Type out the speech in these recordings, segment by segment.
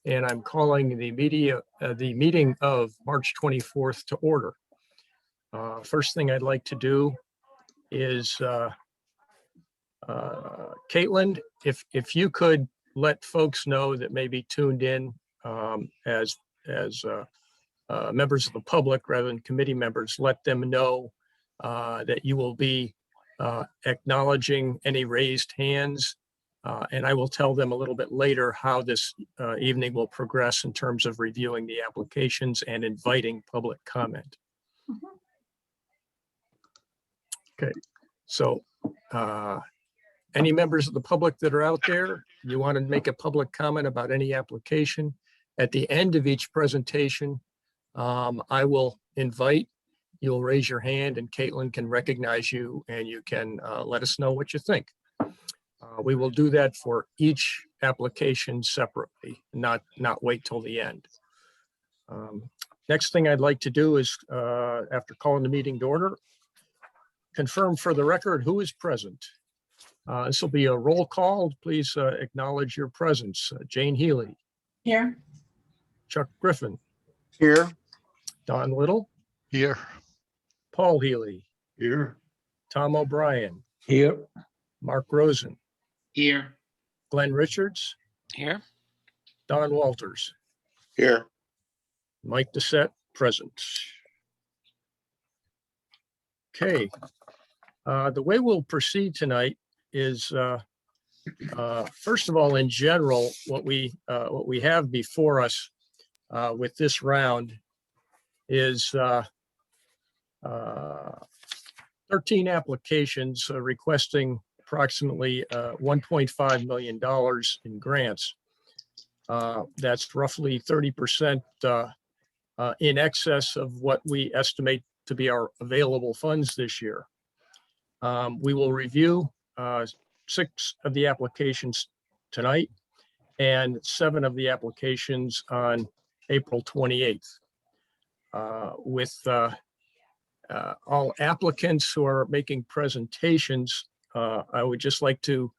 and I'm calling the meeting of March 24th to order. First thing I'd like to do is, Caitlin, if you could let folks know that may be tuned in as members of the public rather than committee members, let them know that you will be acknowledging any raised hands. And I will tell them a little bit later how this evening will progress in terms of reviewing the applications and inviting public comment. Okay, so any members of the public that are out there, you want to make a public comment about any application, at the end of each presentation, I will invite, you'll raise your hand and Caitlin can recognize you and you can let us know what you think. We will do that for each application separately, not wait till the end. Next thing I'd like to do is, after calling the meeting to order, confirm for the record who is present. This will be a roll call. Please acknowledge your presence. Jane Healy. Here. Chuck Griffin. Here. Don Little. Here. Paul Healy. Here. Tom O'Brien. Here. Mark Rosen. Here. Glenn Richards. Here. Don Walters. Here. Mike Doucette, present. Okay. The way we'll proceed tonight is, first of all, in general, what we have before us with this round is 13 applications requesting approximately $1.5 million in grants. That's roughly 30% in excess of what we estimate to be our available funds this year. We will review 6 of the applications tonight and 7 of the applications on April 28th. With all applicants who are making presentations, I would just like to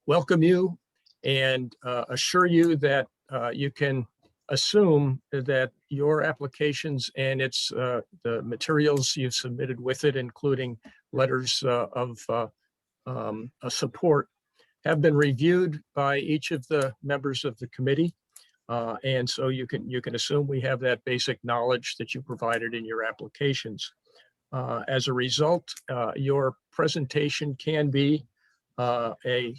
welcome you and assure you that you can assume that your applications and its the materials you've submitted with it, including letters of support, have been reviewed by each of the members of the committee. And so you can assume we have that basic knowledge that you provided in your applications. As a result, your presentation can be a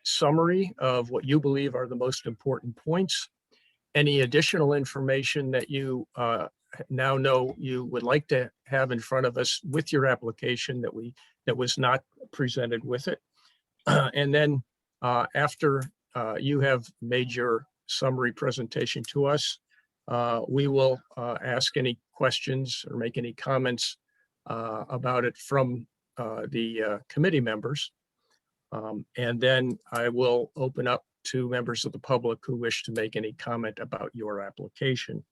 summary of what you believe are the most important points. Any additional information that you now know you would like to have in front of us with your application that was not presented with it. And then after you have made your summary presentation to us, we will ask any questions or make any comments about it from the committee members. And then I will open up to members of the public who wish to make any comment about your application.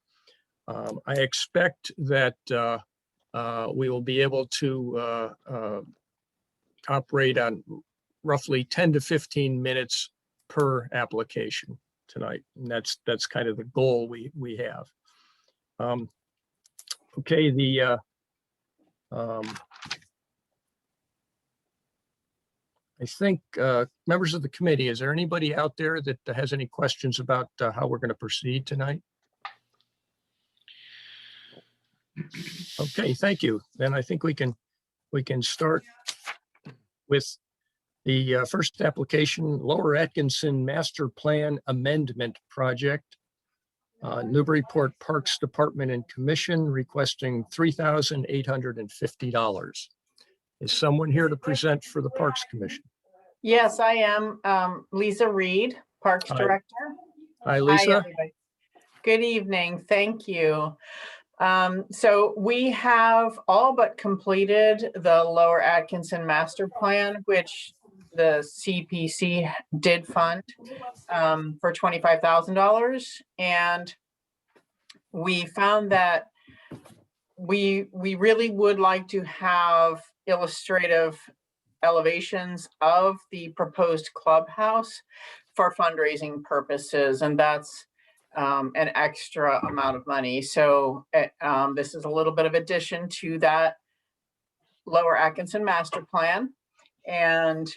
I expect that we will be able to operate on roughly 10 to 15 minutes per application tonight. And that's kind of the goal we have. Okay, I think members of the committee, is there anybody out there that has any questions about how we're going to proceed tonight? Okay, thank you. Then I think we can start with the first application, Lower Atkinson Master Plan Amendment Project. Newburyport Parks Department and Commission requesting $3,850. Is someone here to present for the Parks Commission? Yes, I am. Lisa Reed, Parks Hi. Director. Hi, Lisa. Hi, everybody. Good evening. Thank you. So we have all but completed the Lower Atkinson Master Plan, which the CPC did fund for $25,000. And we found that we really would like to have illustrative elevations of the proposed clubhouse for fundraising purposes, and that's an extra amount of money. So this is a little bit of addition to that Lower Atkinson master plan. And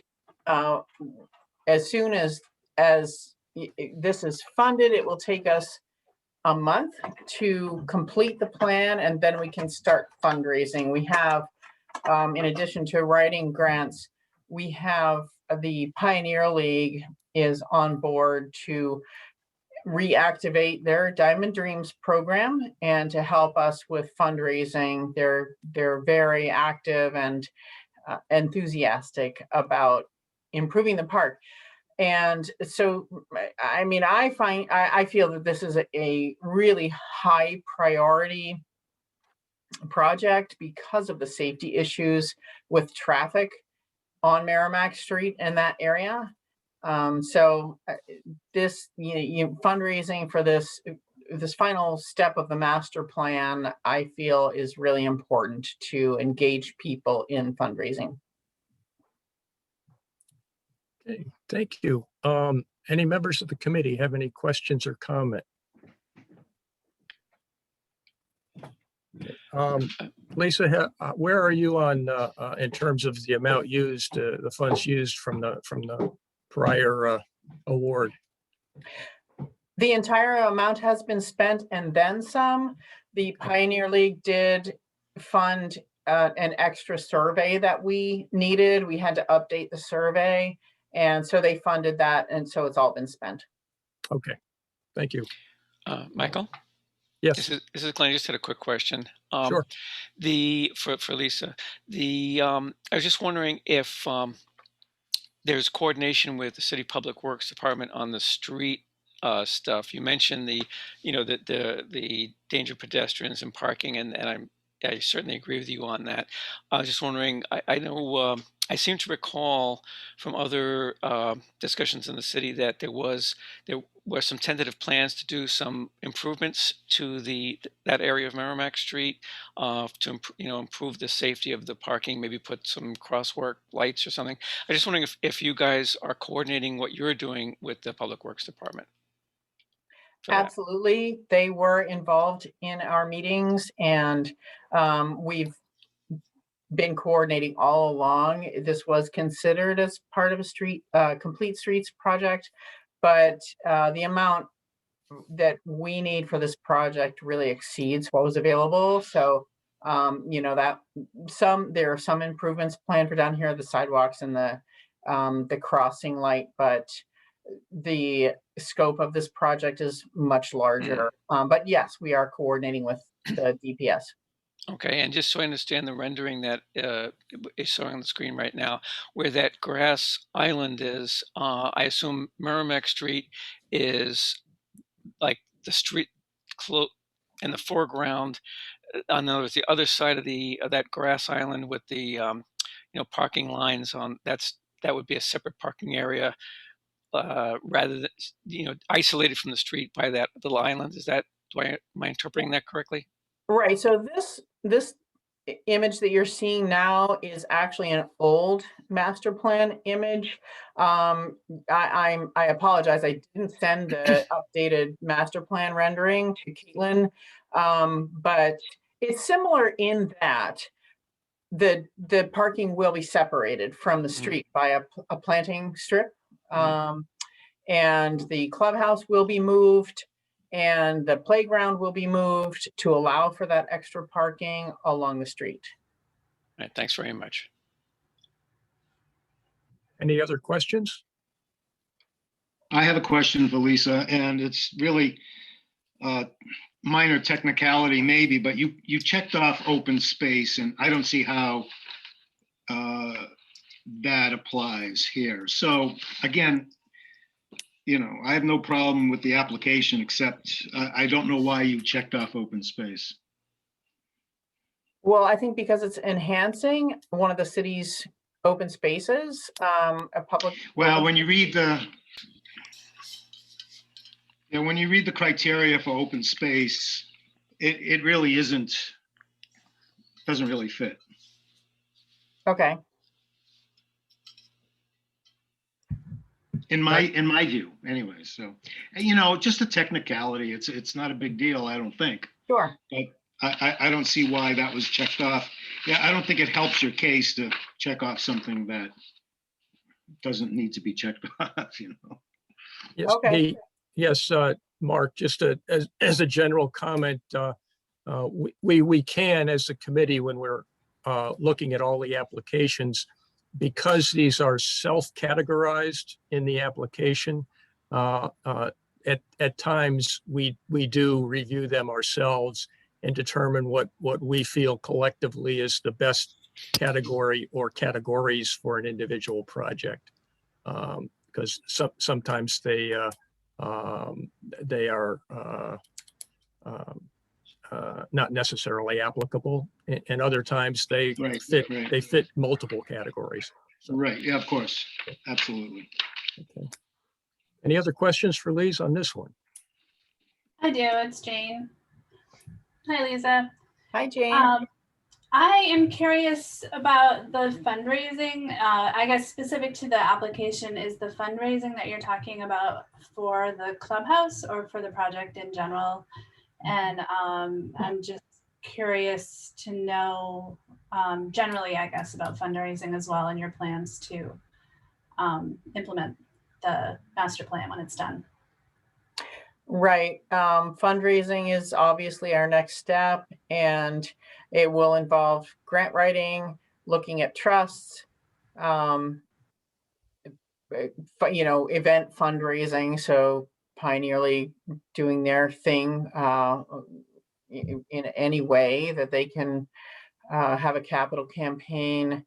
as soon as this is funded, it will take us a month to complete the plan, and then we can start fundraising. We have, in addition to writing grants, we have the Pioneer League is on board to reactivate their Diamond Dreams program and to help us with fundraising. They're very active and enthusiastic about improving the park. And so, I mean, I feel that this is a really high priority project because of the safety issues with traffic on Merrimack Street in that area. So this fundraising for this final step of the master plan, I feel, is really important to engage people in fundraising. Okay, thank you. Any members of the committee have any questions or comment? Lisa, where are you on in terms of the amount used, the funds used from the prior award? The entire amount has been spent and then some. The Pioneer League did fund an extra survey that we needed. We had to update the survey, and so they funded that, and so it's all been spent. Okay, thank you. Michael? Yes. This is Glenn. I just had a quick question. Sure. For Lisa, I was just wondering if there's coordination with the City Public Works Department on the street stuff. You mentioned the danger of pedestrians and parking, and I certainly agree with you on that. I was just wondering, I know I seem to recall from other discussions in the city that there were some tentative plans to do some improvements to that area of Merrimack Street to improve the safety of the parking, maybe put some crosswalk lights or something. I'm just wondering if you guys are coordinating what you're doing with the Public Works Department. Absolutely. They were involved in our meetings, and we've been coordinating all along. This was considered as part of a complete streets project, but the amount that we need for this project really exceeds what was available. So, there are some improvements planned for down here, the sidewalks and the crossing light, but the scope of this project is much larger. But yes, we are coordinating with the DPS. Okay, and just so I understand the rendering that is showing on the screen right now, where that grass island is, I assume Merrimack Street is like the street in the foreground. In other words, the other side of that grass island with the parking lines on that would be a separate parking area rather than isolated from the street by that little island. Am I interpreting that correctly? Right. So this image that you're seeing now is actually an old master plan image. I apologize. I didn't send the updated master plan rendering to Caitlin, but it's similar in that the parking will be separated from the street by a planting strip, and the clubhouse will be moved, and the playground will be moved to allow for that extra parking along the street. All right, thanks very much. Any other questions? I have a question for Lisa, and it's really minor technicality maybe, but you checked off open space, and I don't see how that applies here. So again, I have no problem with the application, except I don't know why you checked off open space. Well, I think because it's enhancing one of the city's open spaces, a public. Well, when you read the criteria for open space, it really doesn't really fit. Okay. in my view anyway. So, and, just a technicality. It's not a big deal, I don't think. Sure. But I don't see why that was checked off. Yeah, I don't think it helps your case to check off something that doesn't need to be checked off. Yes, Okay. yes, Mark, just as a general comment, we can, as a committee, when we're looking at all the applications, because these are self-categorized in the application, at times we do review them ourselves and determine what we feel collectively is the best category or categories for an individual project. Because sometimes they are not necessarily applicable, and other times they Right, fit right. they fit multiple categories. Right. Yeah, of course. Absolutely. Okay. Any other questions for Lise on this one? I do. It's Jane. Hi, Lisa. Hi, Jane. I am curious about the fundraising. I guess specific to the application, is the fundraising that you're talking about for the clubhouse or for the project in general? And I'm just curious to know generally, I guess, about fundraising as well and your plans to implement the master plan when it's done. Right. Fundraising is obviously our next step, and it will involve grant writing, looking at trusts, event fundraising. So Pioneer League doing their thing in any way that they can have a capital campaign.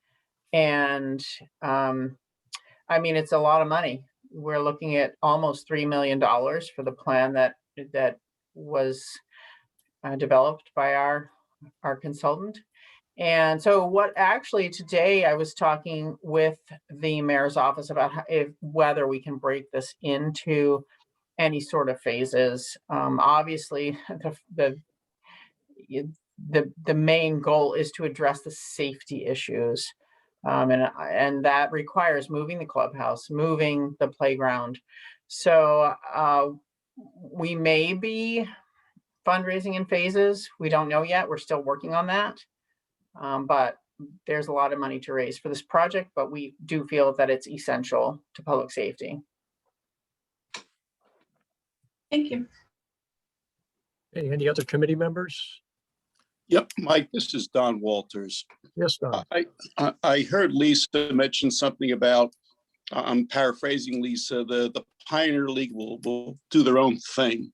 And it's a lot of money. We're looking at almost $3 million for the plan that was developed by our consultant. And so what actually today I was talking with the mayor's office about whether we can break this into any sort of phases. Obviously, the main goal is to address the safety issues. And that requires moving the clubhouse, moving the playground. So we may be fundraising in phases. We don't know yet. We're still working on that. But there's a lot of money to raise for this project, but we do feel that it's essential to public safety. Thank you. Hey, any other committee members? Yep, Mike, this is Don Walters. Yes, Don. I heard Lisa mention something about, I'm paraphrasing Lisa, the Pioneer League will do their own thing.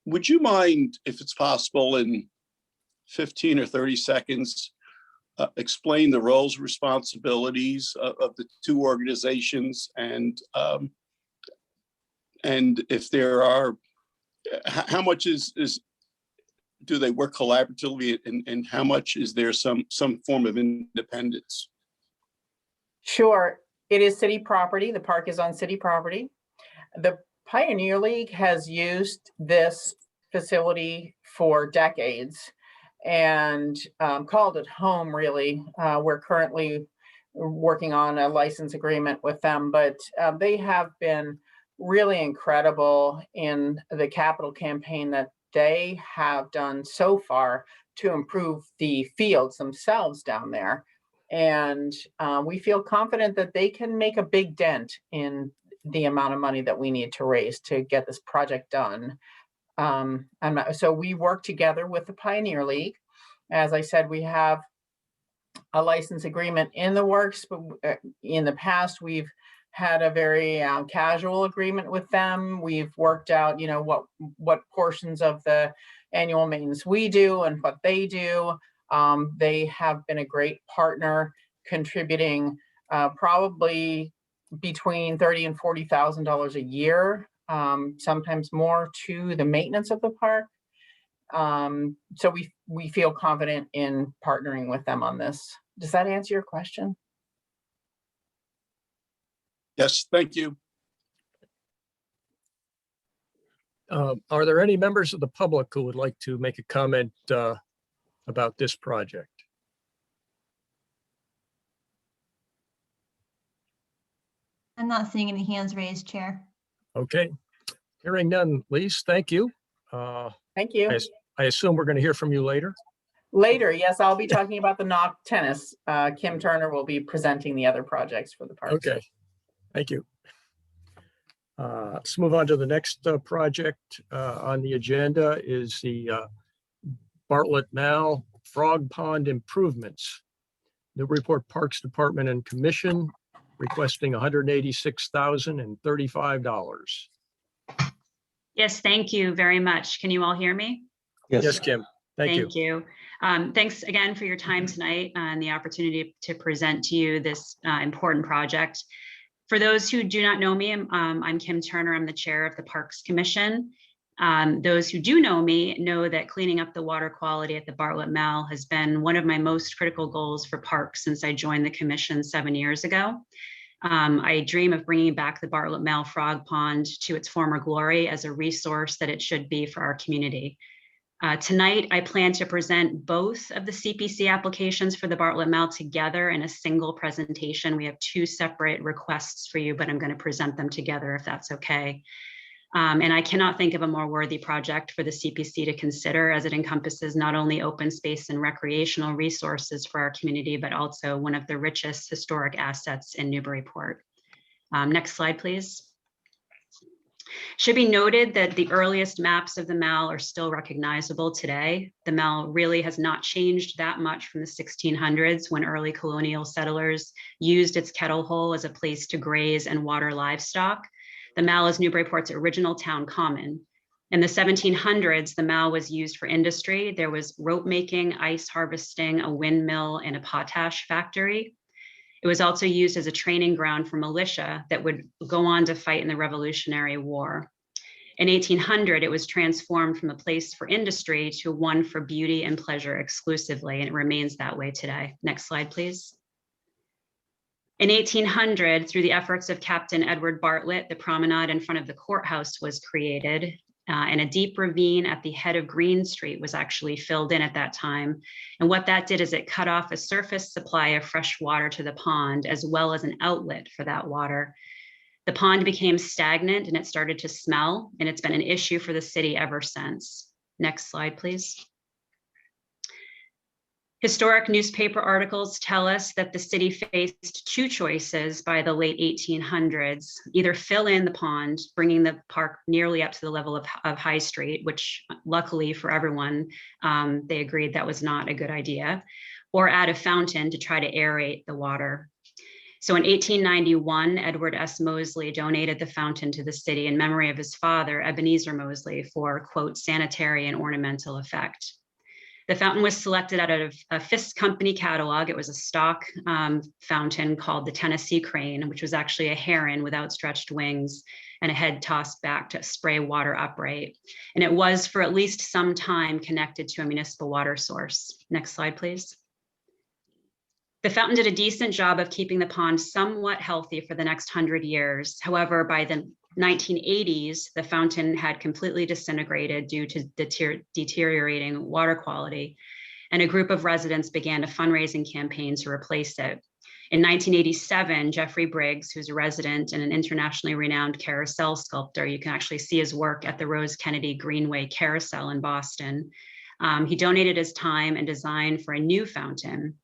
Would you mind, if it's possible, in 15 or 30 seconds, explain the roles, responsibilities of the two organizations, and if there are, how much do they work collaboratively, and how much is there some form of independence? Sure. It is city property. The park is on city property. The Pioneer League has used this facility for decades and called it home, really. We're currently working on a license agreement with them, but they have been really incredible in the capital campaign that they have done so far to improve the fields themselves down there. And we feel confident that they can make a big dent in the amount of money that we need to raise to get this project done. So we work together with the Pioneer League. As I said, we have a license agreement in the works, but in the past, we've had a very casual agreement with them. We've worked out, what portions of the annual maintenance we do and what they do. They have been a great partner, contributing probably between $30,000 and $40,000 a year, sometimes more, to the maintenance of the park. So we feel confident in partnering with them on this. Does that answer your question? Yes, thank you. Are there any members of the public who would like to make a comment about this project? I'm not seeing any hands raised, Chair. Okay, hearing none. Lise, thank you. Thank you. I assume we're going to hear from you later. Later, yes, I'll be talking about the knock tennis. Kim Turner will be presenting the other projects for the parks. Okay, thank you. Let's move on to the next project on the agenda is the Bartlett Mall Frog Pond Improvements. Newburyport Parks Department and Commission requesting $186,035. Yes, thank you very much. Can you all hear me? Yes, Kim. Thank you. Thank you. Thanks again for your time tonight and the opportunity to present to you this important project. For those who do not know me, I'm Kim Turner. I'm the chair of the Parks Commission. Those who do know me know that cleaning up the water quality at the Bartlett Mall has been one of my most critical goals for parks since I joined the commission 7 years ago. I dream of bringing back the Bartlett Mall Frog Pond to its former glory as a resource that it should be for our community. Tonight, I plan to present both of the CPC applications for the Bartlett Mall together in a single presentation. We have two separate requests for you, but I'm going to present them together if that's okay. And I cannot think of a more worthy project for the CPC to consider, as it encompasses not only open space and recreational resources for our community, but also one of the richest historic assets in Newburyport. Next slide, please. Should be noted that the earliest maps of the mall are still recognizable today. The mall really has not changed that much from the 1600s, when early colonial settlers used its kettle hole as a place to graze and water livestock. The mall is Newburyport's original town common. In the 1700s, the mall was used for industry. There was rope making, ice harvesting, a windmill, and a potash factory. It was also used as a training ground for militia that would go on to fight in the Revolutionary War. In 1800, it was transformed from a place for industry to one for beauty and pleasure exclusively, and it remains that way today. Next slide, please. In 1800, through the efforts of Captain Edward Bartlett, the promenade in front of the courthouse was created, and a deep ravine at the head of Green Street was actually filled in at that time. And what that did is it cut off a surface supply of fresh water to the pond, as well as an outlet for that water. The pond became stagnant and it started to smell, and it's been an issue for the city ever since. Next slide, please. Historic newspaper articles tell us that the city faced two choices by the late 1800s: either fill in the pond, bringing the park nearly up to the level of High Street, which luckily for everyone, they agreed that was not a good idea, or add a fountain to try to aerate the water. So in 1891, Edward S. Mosley donated the fountain to the city in memory of his father, Ebenezer Mosley, for, quote, sanitary and ornamental effect. The fountain was selected out of a Fisk Company catalog. It was a stock fountain called the Tennessee Crane, which was actually a heron with outstretched wings and a head tossed back to spray water upright. And it was for at least some time connected to a municipal water source. Next slide, please. The fountain did a decent job of keeping the pond somewhat healthy for the next 100 years. However, by the 1980s, the fountain had completely disintegrated due to deteriorating water quality, and a group of residents began a fundraising campaign to replace it. In 1987, Jeffrey Briggs, who's a resident and an internationally renowned carousel sculptor, you can actually see his work at the Rose Kennedy Greenway Carousel in Boston. He donated his time and design for a new fountain.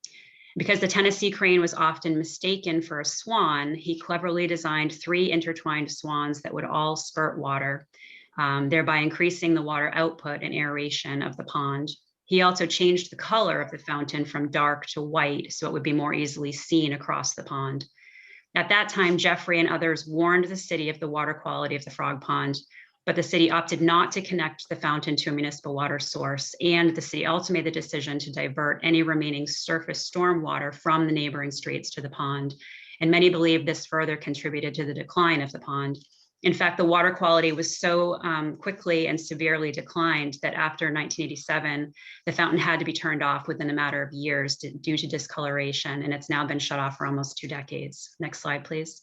Because the Tennessee crane was often mistaken for a swan, he cleverly designed 3 intertwined swans that would all spurt water, thereby increasing the water output and aeration of the pond. He also changed the color of the fountain from dark to white so it would be more easily seen across the pond. At that time, Jeffrey and others warned the city of the water quality of the frog pond, but the city opted not to connect the fountain to a municipal water source, and the city also made the decision to divert any remaining surface storm water from the neighboring streets to the pond. And many believe this further contributed to the decline of the pond. In fact, the water quality was so quickly and severely declined that after 1987, the fountain had to be turned off within a matter of years due to discoloration, and it's now been shut off for almost 2 decades. Next slide, please.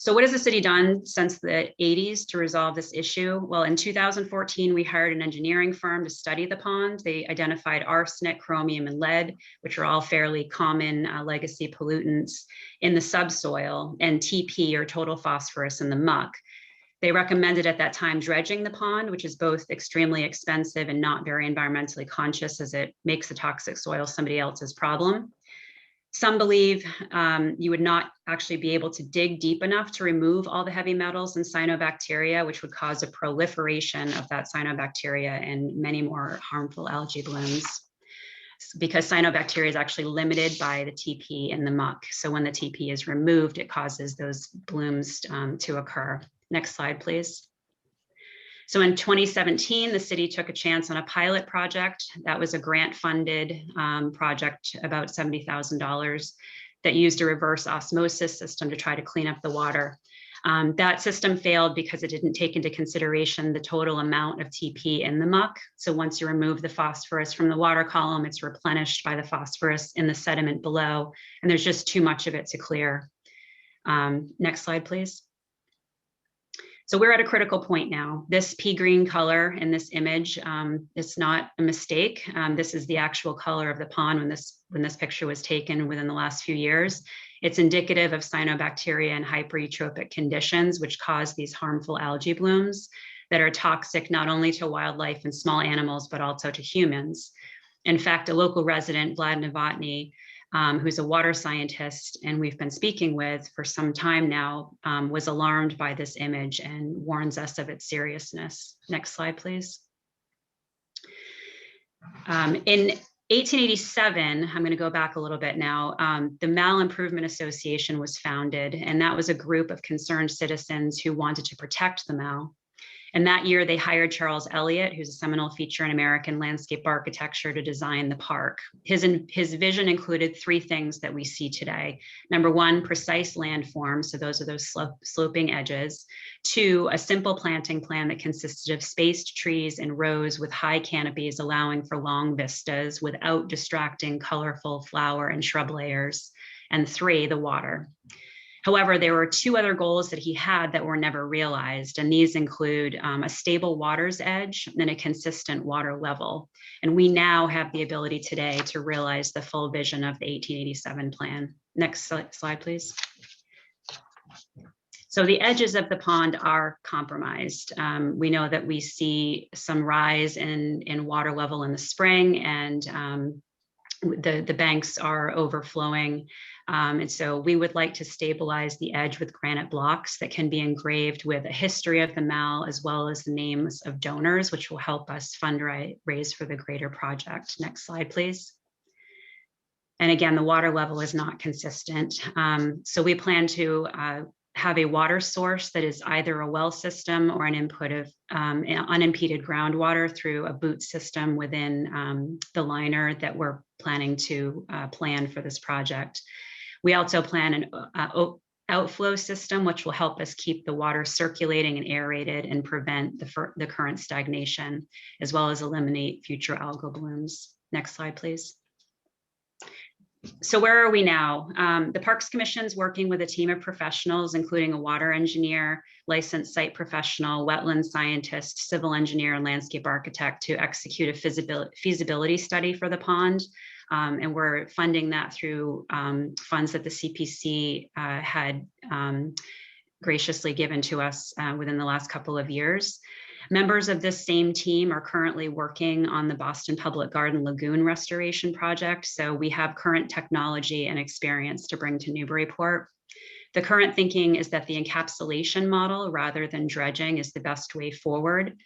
So what has the city done since the 80s to resolve this issue? Well, in 2014, we hired an engineering firm to study the pond. They identified arsenic, chromium, and lead, which are all fairly common legacy pollutants in the subsoil, and TP, or total phosphorus, in the muck. They recommended at that time dredging the pond, which is both extremely expensive and not very environmentally conscious, as it makes the toxic soil somebody else's problem. Some believe you would not actually be able to dig deep enough to remove all the heavy metals and cyanobacteria, which would cause a proliferation of that cyanobacteria and many more harmful algae blooms, because cyanobacteria is actually limited by the TP in the muck. So when the TP is removed, it causes those blooms to occur. Next slide, please. So in 2017, the city took a chance on a pilot project. That was a grant-funded project, about $70,000, that used a reverse osmosis system to try to clean up the water. That system failed because it didn't take into consideration the total amount of TP in the muck. So once you remove the phosphorus from the water column, it's replenished by the phosphorus in the sediment below, and there's just too much of it to clear. Next slide, please. So we're at a critical point now. This pea green color in this image, it's not a mistake. This is the actual color of the pond when this picture was taken within the last few years. It's indicative of cyanobacteria and hypereutrophic conditions, which cause these harmful algae blooms that are toxic not only to wildlife and small animals, but also to humans. In fact, a local resident, Vlad Novotny, who's a water scientist and we've been speaking with for some time now, was alarmed by this image and warns us of its seriousness. Next slide, please. In 1887, I'm going to go back a little bit now, the Mal Improvement Association was founded, and that was a group of concerned citizens who wanted to protect the Mal. And that year they hired Charles Elliott, who's a seminal feature in American landscape architecture, to design the park. His vision included three things that we see today. Number one, precise landforms. So those are those sloping edges. Two, a simple planting plan that consisted of spaced trees in rows with high canopies, allowing for long vistas without distracting colorful flower and shrub layers. And three, the water. However, there were two other goals that he had that were never realized, and these include a stable water's edge and a consistent water level. And we now have the ability today to realize the full vision of the 1887 plan. Next slide, please. So the edges of the pond are compromised. We know that we see some rise in water level in the spring, and the banks are overflowing. And so we would like to stabilize the edge with granite blocks that can be engraved with a history of the Mal, as well as the names of donors, which will help us fundraise for the greater project. Next slide, please. And again, the water level is not consistent. So we plan to have a water source that is either a well system or an input of unimpeded groundwater through a boot system within the liner that we're planning to plan for this project. We also plan an outflow system, which will help us keep the water circulating and aerated and prevent the current stagnation, as well as eliminate future algal blooms. Next slide, please. So where are we now? The Parks Commission is working with a team of professionals, including a water engineer, licensed site professional, wetland scientist, civil engineer, and landscape architect to execute a feasibility study for the pond. And we're funding that through funds that the CPC had graciously given to us within the last couple of years. Members of this same team are currently working on the Boston Public Garden Lagoon restoration project. So we have current technology and experience to bring to Newburyport. The current thinking is that the encapsulation model, rather than dredging, is the best way forward.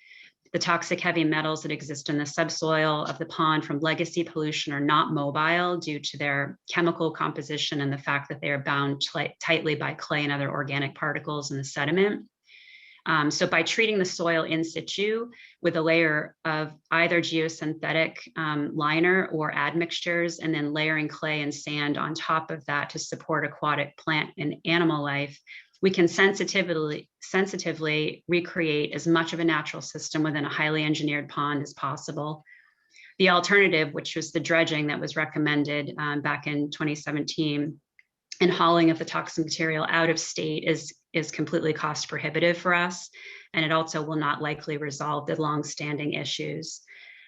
The toxic heavy metals that exist in the subsoil of the pond from legacy pollution are not mobile due to their chemical composition and the fact that they are bound tightly by clay and other organic particles in the sediment. So by treating the soil in situ with a layer of either geosynthetic liner or admixtures, and then layering clay and sand on top of that to support aquatic plant and animal life, we can sensitively recreate as much of a natural system within a highly engineered pond as possible. The alternative, which was the dredging that was recommended back in 2017, and hauling of the toxic material out of state is completely cost prohibitive for us. And it also will not likely resolve the longstanding issues.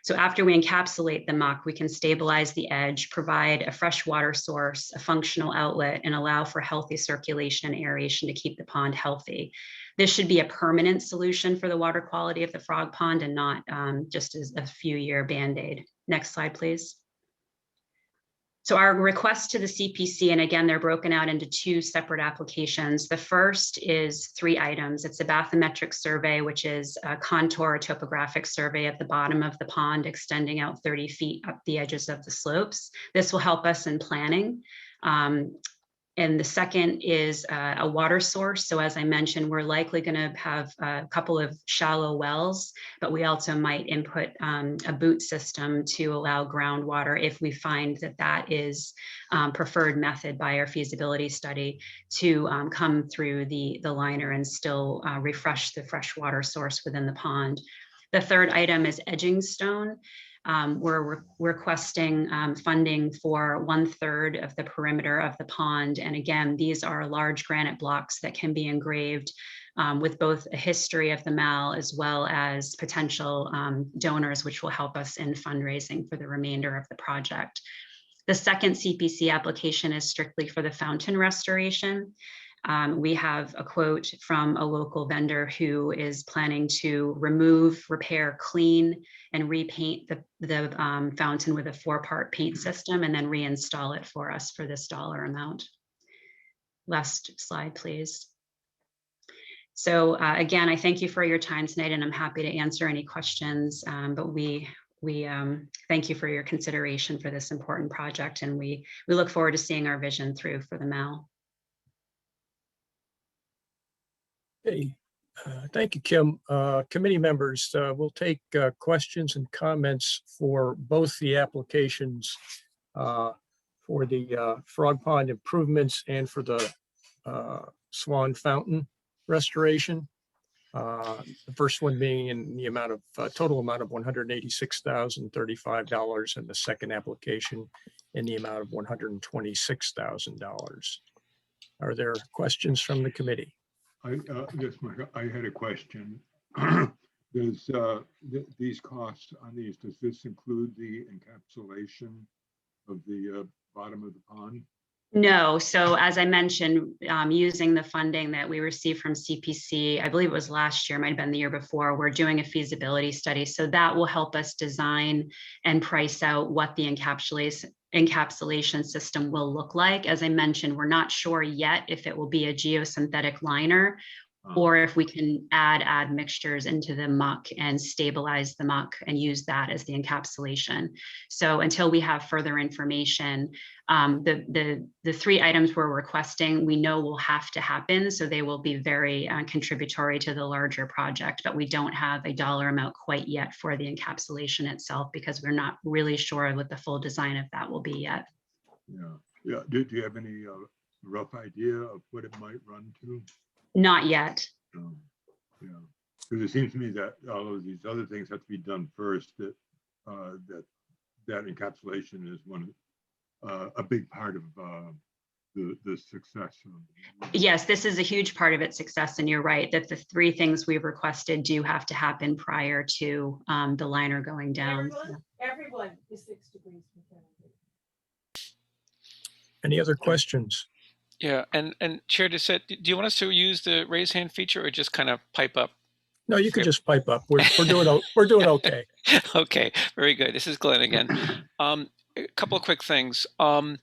So after we encapsulate the muck, we can stabilize the edge, provide a fresh water source, a functional outlet, and allow for healthy circulation and aeration to keep the pond healthy. This should be a permanent solution for the water quality of the frog pond and not just as a few-year Band-Aid. Next slide, please. So our request to the CPC, and again, they're broken out into two separate applications. The first is 3 items. It's a bathymetric survey, which is a contour topographic survey at the bottom of the pond, extending out 30 feet up the edges of the slopes. This will help us in planning. And the second is a water source. So as I mentioned, we're likely going to have a couple of shallow wells, but we also might input a boot system to allow groundwater if we find that that is preferred method by our feasibility study to come through the liner and still refresh the fresh water source within the pond. The third item is edging stone. We're requesting funding for 1/3 of the perimeter of the pond. And again, these are large granite blocks that can be engraved with both a history of the mal as well as potential donors, which will help us in fundraising for the remainder of the project. The second CPC application is strictly for the fountain restoration. We have a quote from a local vendor who is planning to remove, repair, clean, and repaint the fountain with a 4-part paint system and then reinstall it for us for this dollar amount. Last slide, please. So again, I thank you for your time tonight, and I'm happy to answer any questions, but we thank you for your consideration for this important project, and we look forward to seeing our vision through for the mal. Hey, thank you, Kim. Committee members, we'll take questions and comments for both the applications for the Frog Pond improvements and for the Swan Fountain restoration. The first one being in the amount of total amount of $186,035, and the second application in the amount of $126,000. Are there questions from the committee? Yes, Michael, I had a question. Does these costs on these, does this include the encapsulation of the bottom of the pond? No. So as I mentioned, using the funding that we received from CPC, I believe it was last year, might have been the year before, we're doing a feasibility study. So that will help us design and price out what the encapsulation system will look like. As I mentioned, we're not sure yet if it will be a geosynthetic liner or if we can add mixtures into the muck and stabilize the muck and use that as the encapsulation. So until we have further information, the 3 items we're requesting, we know will have to happen. So they will be very contributory to the larger project, but we don't have a dollar amount quite yet for the encapsulation itself because we're not really sure what the full design of that will be yet. Yeah. Do you have any rough idea of what it might run to? Not yet. Yeah, because it seems to me that all of these other things have to be done first. That encapsulation is a big part of the success. Yes, this is a huge part of its success, and you're right that the 3 things we've requested do have to happen prior to the liner going down. Everyone is 6 degrees from Fahrenheit. Any other questions? Yeah, and Chair Doucette, do you want us to use the raise hand feature or just kind of pipe up? No, you could just pipe up. We're doing okay. Okay, very good. This is Glenn again. A couple of quick things. Since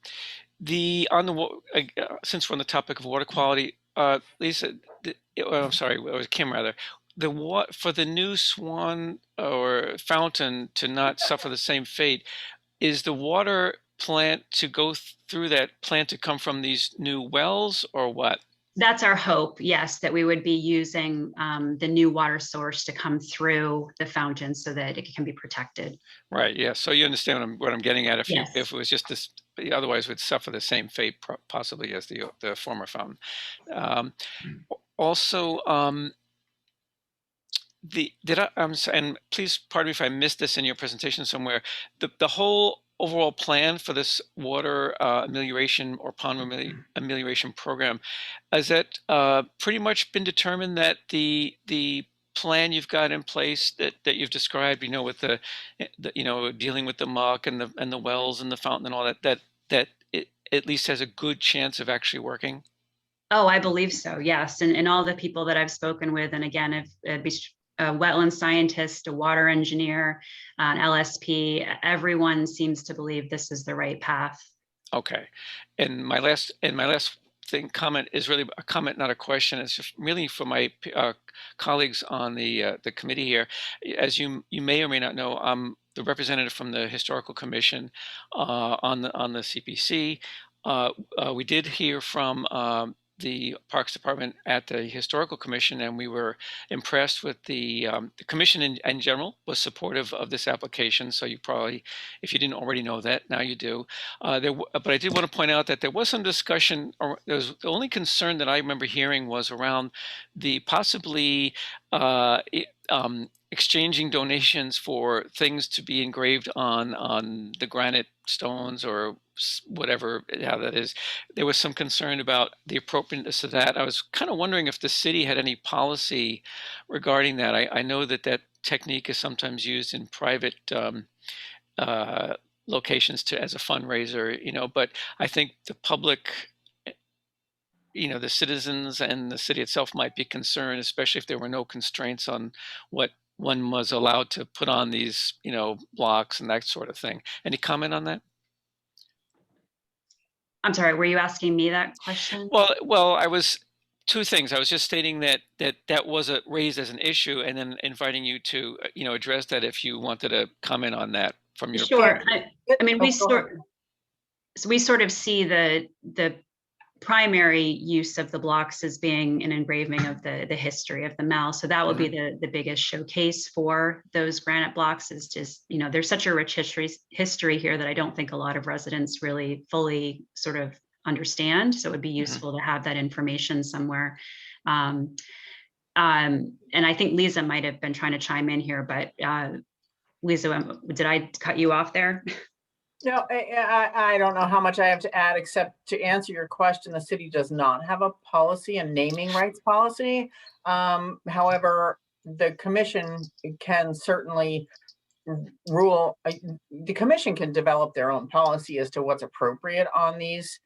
we're on the topic of water quality, Lisa, I'm sorry, or Kim rather, for the new Swan or fountain to not suffer the same fate, is the water plant to go through that plant to come from these new wells or what? That's our hope, yes, that we would be using the new water source to come through the fountain so that it can be protected. Right, yeah, so you understand what I'm getting at. If Yes. if it was just this, otherwise would suffer the same fate possibly as the former fountain. Also, and please pardon me if I missed this in your presentation somewhere, the whole overall plan for this water amelioration or pond amelioration program, has that pretty much been determined that the plan you've got in place that you've described, with the dealing with the muck and the wells and the fountain and all that it at least has a good chance of actually working? Oh, I believe so, yes. And all the people that I've spoken with, and again, if a wetland scientist, a water engineer, an LSP, everyone seems to believe this is the right path. Okay. And my last comment is really a comment, not a question. It's just really for my colleagues on the committee here. As you may or may not know, I'm the representative from the Historical Commission on the CPC. We did hear from the Parks Department at the Historical Commission, and we were impressed with the commission in general was supportive of this application. So you probably, if you didn't already know that, now you do. But I did want to point out that there was some discussion, or the only concern that I remember hearing was around the possibly exchanging donations for things to be engraved on the granite stones or whatever, how that is. There was some concern about the appropriateness of that. I was kind of wondering if the city had any policy regarding that. I know that technique is sometimes used in private locations as a fundraiser, but I think the public, the citizens and the city itself might be concerned, especially if there were no constraints on what one was allowed to put on these, blocks and that sort of thing. Any comment on that? I'm sorry, were you asking me that question? Well, I was two things. I was just stating that was raised as an issue, and then inviting you to, address that if you wanted to comment on that from your. Sure. I mean, we go ahead. sort of see the primary use of the blocks as being an engraving of the history of the mill. So that will be the biggest showcase for those granite blocks, is just, there's such a rich history here that I don't think a lot of residents really fully sort of understand. So it would be useful to have that information somewhere. And I think Lisa might have been trying to chime in here, but Lisa, did I cut you off there? No, I don't know how much I have to add, except to answer your question. The city does not have a policy, a naming rights policy. However, the commission can certainly rule. The commission can develop their own policy as to what's appropriate on these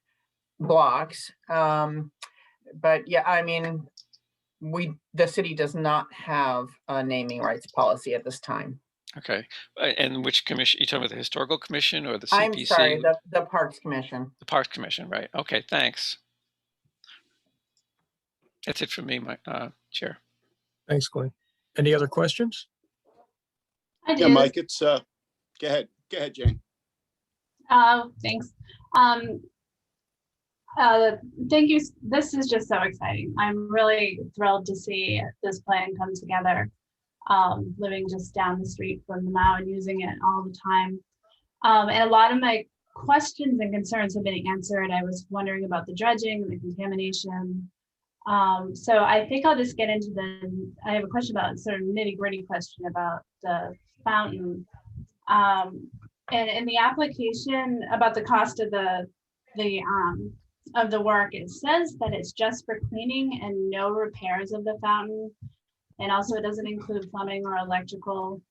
blocks. But yeah, I mean, the city does not have a naming rights policy at this time. Okay. And which commission? You talking about the Historical Commission or the CPC? I'm sorry, the Parks Commission. The Parks Commission, right. Okay, thanks. That's it for me, my chair. Thanks, Glenn. Any other questions? I do. Yeah, Mike, it's, go ahead, Jane. Thanks. Thank you. This is just so exciting. I'm really thrilled to see this plan come together. Living just down the street from the Mao and using it all the time. And a lot of my questions and concerns have been answered. I was wondering about the dredging, the contamination. So I think I'll just get into I have a question about sort of nitty-gritty question about the fountain. And in the application about the cost of the work, it says that it's just for cleaning and no repairs of the fountain. And also it doesn't include plumbing or electrical.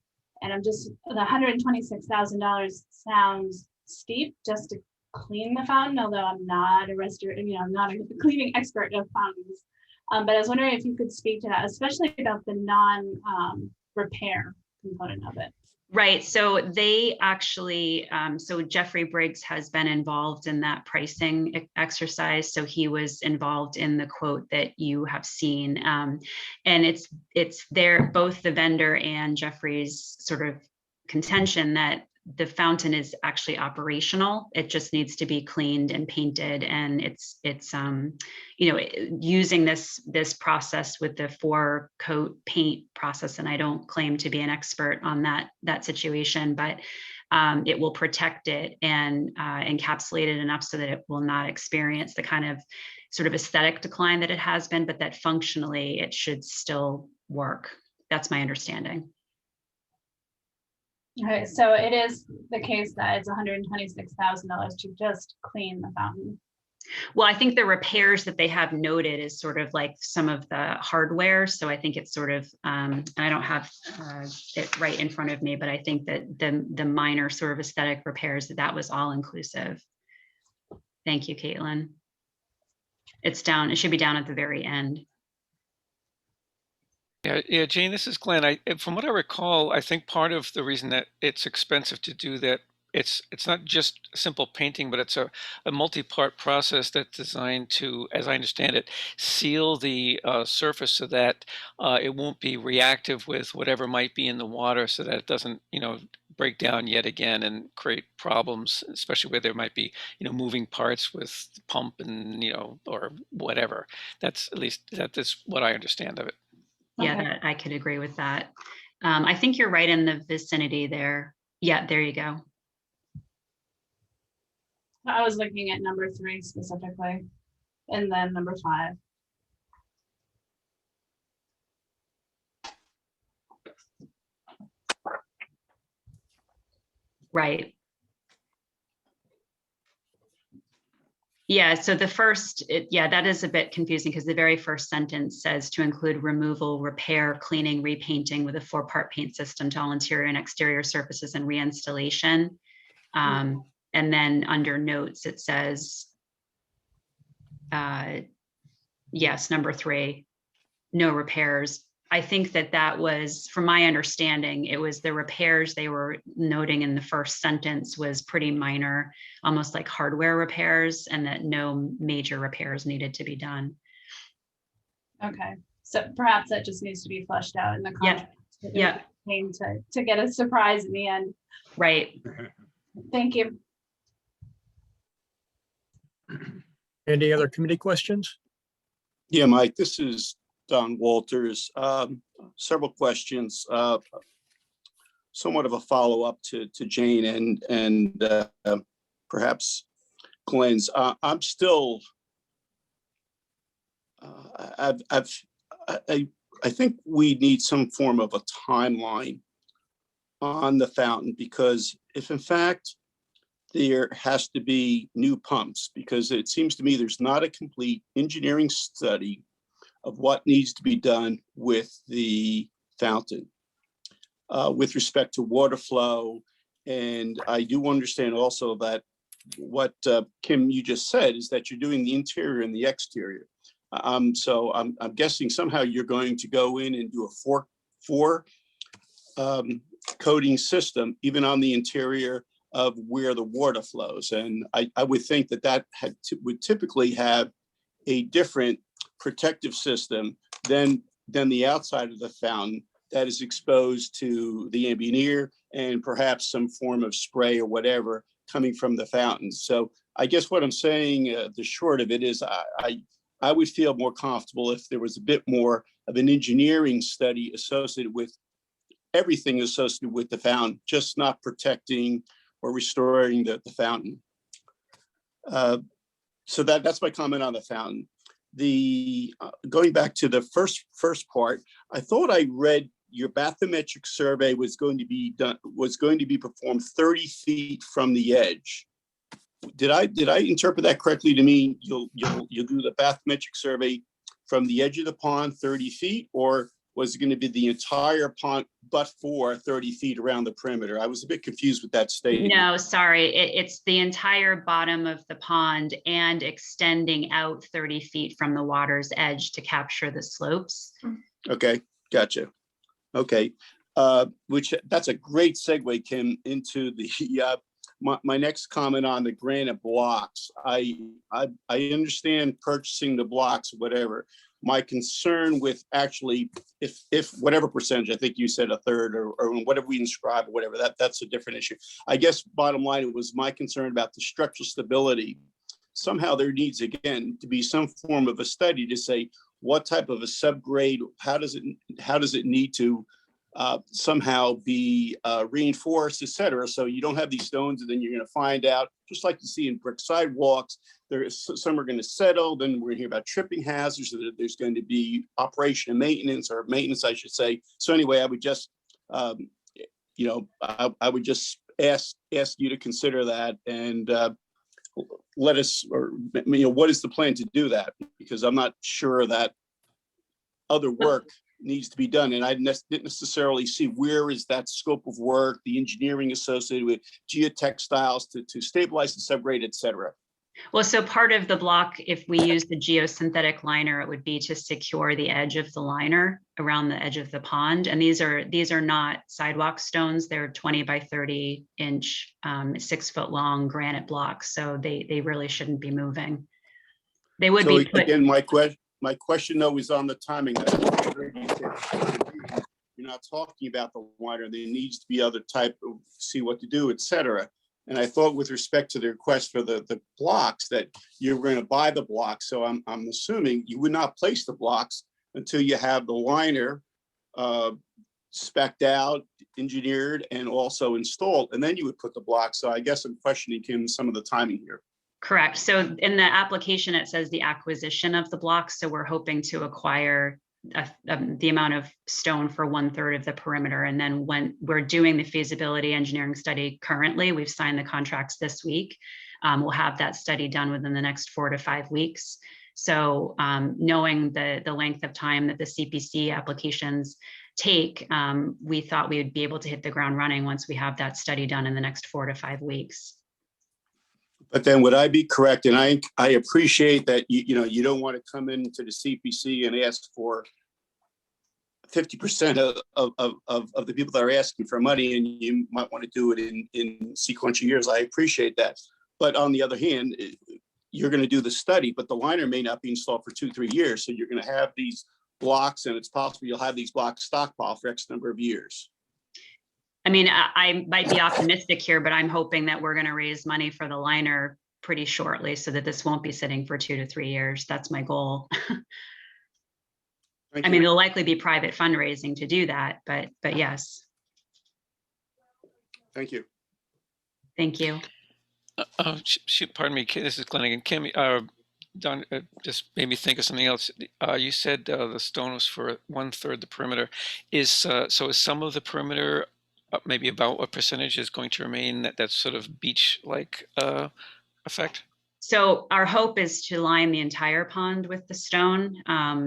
And the $126,000 sounds steep just to clean the fountain, although I'm not I'm not a cleaning expert of fountains. But I was wondering if you could speak to that, especially about the non-repair component of it. Right. So they actually, so Jeffrey Briggs has been involved in that pricing exercise. So he was involved in the quote that you have seen. And it's there, both the vendor and Jeffrey's sort of contention that the fountain is actually operational. It just needs to be cleaned and painted. And it's using this process with the 4-coat paint process. And I don't claim to be an expert on that situation, but it will protect it and encapsulate it enough so that it will not experience the kind of sort of aesthetic decline that it has been, but that functionally it should still work. That's my understanding. Okay, so it is the case that it's $126,000 to just clean the fountain. Well, I think the repairs that they have noted is sort of like some of the hardware. So I think it's sort of, and I don't have it right in front of me, but I think that the minor sort of aesthetic repairs, that was all inclusive. Thank you, Caitlin. It's down, it should be down at the very end. Yeah, Jane, this is Glenn. From what I recall, I think part of the reason that it's expensive to do that, it's not just simple painting, but it's a multi-part process that's designed to, as I understand it, seal the surface so that it won't be reactive with whatever might be in the water, so that it doesn't, break down yet again and create problems, especially where there might be, moving parts with the pump and, or whatever. That's at least that is what I understand of it. Yeah, Okay. that, I could agree with that. I think you're right in the vicinity there. Yeah, there you go. I was looking at number 3 specifically, and then number 5. Right. Yeah, so the first, that is a bit confusing because the very first sentence says to include removal, repair, cleaning, repainting with a 4-part paint system to all interior and exterior surfaces and reinstallation. And then under notes, it says, yes, number 3, no repairs. I think that was, from my understanding, it was the repairs they were noting in the first sentence was pretty minor, almost like hardware repairs, and that no major repairs needed to be done. Okay, so perhaps that just needs to be fleshed out in the contract. Yeah. Came to get a surprise in the end. Right. Thank you. Any other committee questions? Yeah, Mike, this is Don Walters. Several questions, somewhat of a follow-up to Jane and perhaps Glenn's. I'm still, I think we need some form of a timeline on the fountain, because if in fact there has to be new pumps, because it seems to me there's not a complete engineering study of what needs to be done with the fountain with respect to water flow. And I do understand also that what Kim, you just said is that you're doing the interior and the exterior. So I'm guessing somehow you're going to go in and do a four coating system, even on the interior of where the water flows. And I would think that would typically have a different protective system than the outside of the fountain that is exposed to the ambient air and perhaps some form of spray or whatever coming from the fountain. So I guess what I'm saying, the short of it is I would feel more comfortable if there was a bit more of an engineering study associated with everything associated with the fountain, just not protecting or restoring the fountain. So that's my comment on the fountain. Going back to the first part, I thought I read your bathymetric survey was going to be performed 30 feet from the edge. Did I interpret that correctly to mean you'll do the bathymetric survey from the edge of the pond 30 feet, or was it going to be the entire pond but for 30 feet around the perimeter? I was a bit confused with that statement. No, sorry. It's the entire bottom of the pond and extending out 30 feet from the water's edge to capture the slopes. Okay, gotcha. Okay, which that's a great segue, Kim, into the my next comment on the granite blocks. I understand purchasing the blocks, whatever. My concern with actually, if whatever percentage, I think you said a third or whatever we inscribe or whatever, that's a different issue. I guess bottom line, it was my concern about the structural stability. Somehow there needs, again, to be some form of a study to say what type of a subgrade, how does it need to somehow be reinforced, et cetera. So you don't have these stones and then you're going to find out, just like you see in brick sidewalks, some are going to settle, then we're going to hear about tripping hazards, there's going to be operation and maintenance, or maintenance, I should say. So anyway, I would just, I would just ask you to consider that and let us, or what is the plan to do that? Because I'm not sure that other work needs to be done, and I didn't necessarily see where is that scope of work, the engineering associated with geotextiles to stabilize and separate, et cetera. Well, so part of the block, if we use the geosynthetic liner, it would be to secure the edge of the liner around the edge of the pond. And these are not sidewalk stones. They're 20 by 30 inch, 6 foot long granite blocks. So they really shouldn't be moving. They would So be put. Again, my question though is on the timing. You're not talking about the liner. There needs to be other type of see what to do, et cetera. And I thought with respect to the request for the blocks that you were going to buy the blocks. So I'm assuming you would not place the blocks until you have the liner spec'd out, engineered, and also installed, and then you would put the blocks. So I guess I'm questioning Kim some of the timing here. Correct. So in the application, it says the acquisition of the blocks. So we're hoping to acquire the amount of stone for 1/3 of the perimeter. And then when we're doing the feasibility engineering study currently, we've signed the contracts this week. We'll have that study done within the next 4 to 5 weeks. So knowing the length of time that the CPC applications take, we thought we would be able to hit the ground running once we have that study done in the next 4 to 5 weeks. But then would I be correct? And I appreciate that you don't want to come into the CPC and ask for 50% of the people that are asking for money, and you might want to do it in sequential years. I appreciate that. But on the other hand, you're going to do the study, but the liner may not be installed for 2-3 years. So you're going to have these blocks, and it's possible you'll have these blocks stockpiled for X number of years. I mean, I might be optimistic here, but I'm hoping that we're going to raise money for the liner pretty shortly so that this won't be sitting for 2 to 3 years. That's my goal. I mean, it'll likely be private fundraising to do that, but yes. Thank you. Thank you. Pardon me, this is Glenn again. Kim, Don just made me think of something else. You said the stone was for 1/3 the perimeter. So is some of the perimeter, maybe about what percentage is going to remain that sort of beach-like effect? So our hope is to line the entire pond with the stone.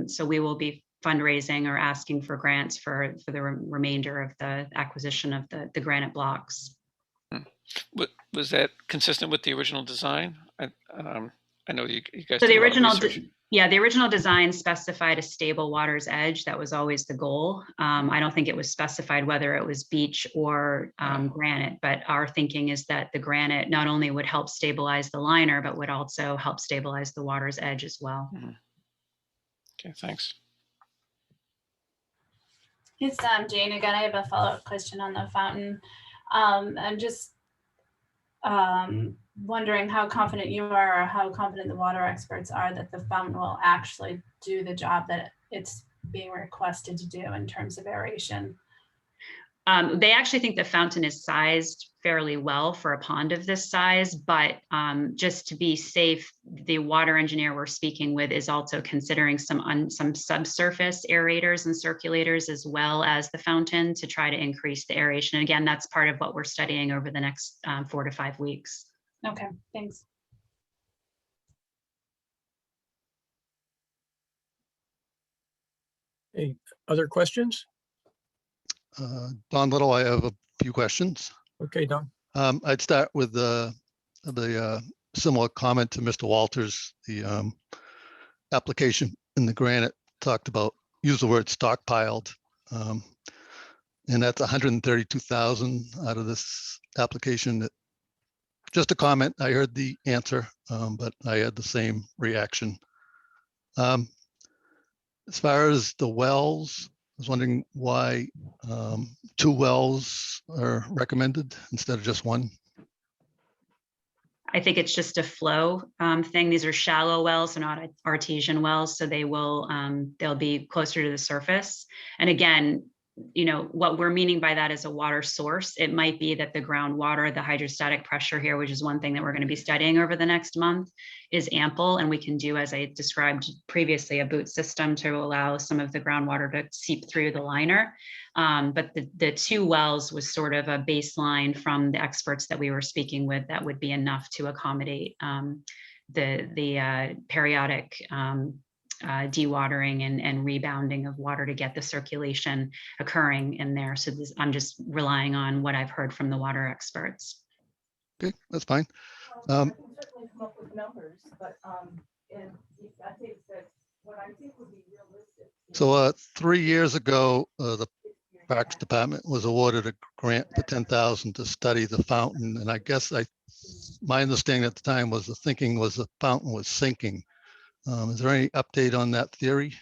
So we will be fundraising or asking for grants for the remainder of the acquisition of the granite blocks. Was that consistent with the original design? I know you guys. So the original design specified a stable water's edge. That was always the goal. I don't think it was specified whether it was beach or granite, but our thinking is that the granite not only would help stabilize the liner, but would also help stabilize the water's edge as well. Mm-hmm. Okay, thanks. It's Jane again. I have a follow-up question on the fountain. I'm just wondering how confident you are, or how confident the water experts are that the fountain will actually do the job that it's being requested to do in terms of aeration. They actually think the fountain is sized fairly well for a pond of this size, but just to be safe, the water engineer we're speaking with is also considering some subsurface aerators and circulators as well as the fountain to try to increase the aeration. And again, that's part of what we're studying over the next 4 to 5 weeks. Okay, thanks. Any other questions? Don Little, I have a few questions. Okay, Don. I'd start with the similar comment to Mr. Walters. The application in the granite talked about, use the word stockpiled. And that's 132,000 out of this application. Just a comment, I heard the answer, but I had the same reaction. As far as the wells, I was wondering why 2 wells are recommended instead of just 1. I think it's just a flow thing. These are shallow wells, so not artesian wells, so they'll be closer to the surface. And again, what we're meaning by that is a water source. It might be that the groundwater, the hydrostatic pressure here, which is one thing that we're going to be studying over the next month, is ample, and we can do, as I described previously, a boot system to allow some of the groundwater to seep through the liner. But the 2 wells was sort of a baseline from the experts that we were speaking with that would be enough to accommodate the periodic dewatering and rebounding of water to get the circulation occurring in there. So I'm just relying on what I've heard from the water experts. Okay, that's fine. I can certainly come up with numbers, but and if that takes that, what I think would be realistic. So 3 years ago, the Parks Department was awarded a grant for $10,000 to study the fountain. And I guess my understanding at the time was the thinking was the fountain was sinking. Is there any update on that theory?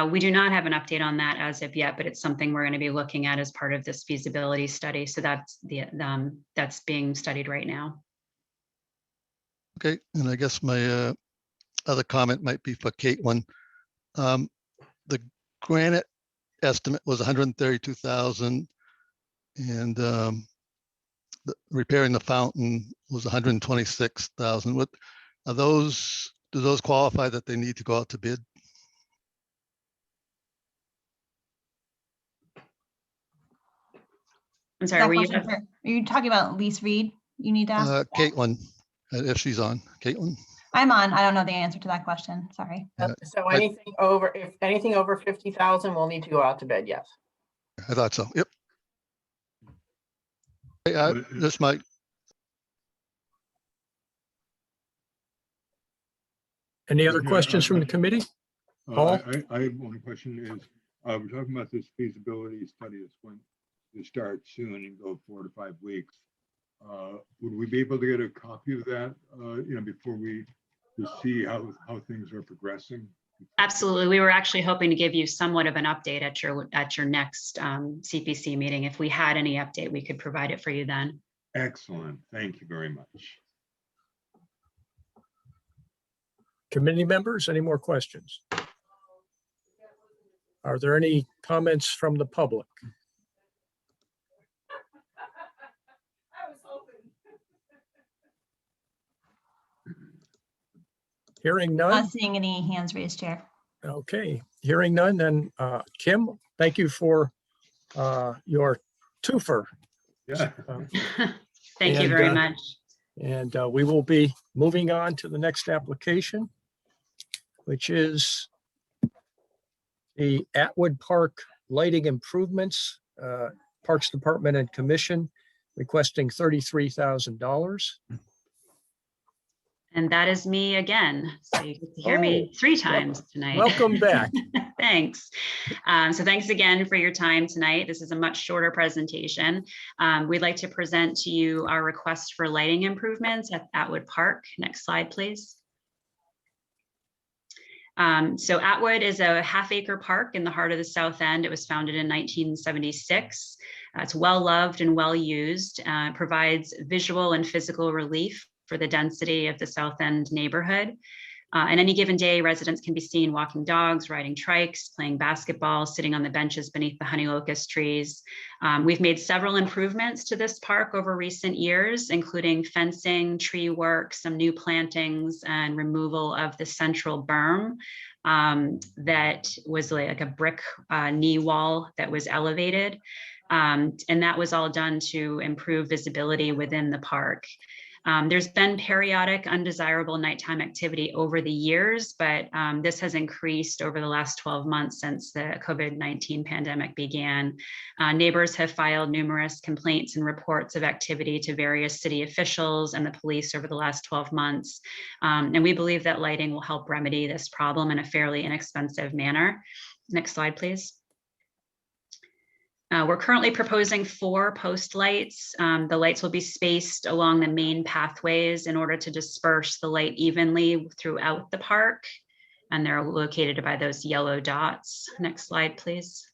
We do not have an update on that as of yet, but it's something we're going to be looking at as part of this feasibility study. So that's being studied right now. Okay, and I guess my other comment might be for Caitlin. The granite estimate was $132,000, and repairing the fountain was $126,000. What are those? Do those qualify that they need to go out to bid? I'm sorry, were you? Are you talking about Lise Reed? You need to ask? Caitlin, if she's on. Caitlin? I'm on. I don't know the answer to that question. Sorry. So anything over, if anything over 50,000 will need to go out to bid, yes. I thought so. Yep. Hey, this might. Any other questions from the committee? Paul? I have one question is, we're talking about this feasibility study that's going to start soon and go 4 to 5 weeks. Would we be able to get a copy of that, before we see how things are progressing? Absolutely. We were actually hoping to give you somewhat of an update at your next CPC meeting. If we had any update, we could provide it for you then. Excellent. Thank you very much. Committee members, any more questions? Are there any comments from the public? Hearing none. Not seeing any hands raised, Chair. Okay, hearing none, then Kim, thank you for your twofer. Yeah. Thank you very much. And we will be moving on to the next application, which is the Atwood Park lighting improvements, Parks Department and Commission requesting $33,000. And that is me again. So you get to hear me 3 times tonight. Welcome back. Thanks. So thanks again for your time tonight. This is a much shorter presentation. We'd like to present to you our request for lighting improvements at Atwood Park. Next slide, please. So Atwood is a half-acre park in the heart of the South End. It was founded in 1976. It's well-loved and well-used. Provides visual and physical relief for the density of the South End neighborhood. On any given day, residents can be seen walking dogs, riding trikes, playing basketball, sitting on the benches beneath the honey locust trees. We've made several improvements to this park over recent years, including fencing, tree work, some new plantings, and removal of the central berm that was like a brick knee wall that was elevated. And that was all done to improve visibility within the park. There's been periodic undesirable nighttime activity over the years, but this has increased over the last 12 months since the COVID-19 pandemic began. Neighbors have filed numerous complaints and reports of activity to various city officials and the police over the last 12 months. And we believe that lighting will help remedy this problem in a fairly inexpensive manner. Next slide, please. We're currently proposing 4 post lights. The lights will be spaced along the main pathways in order to disperse the light evenly throughout the park. And they're located by those yellow dots. Next slide, please.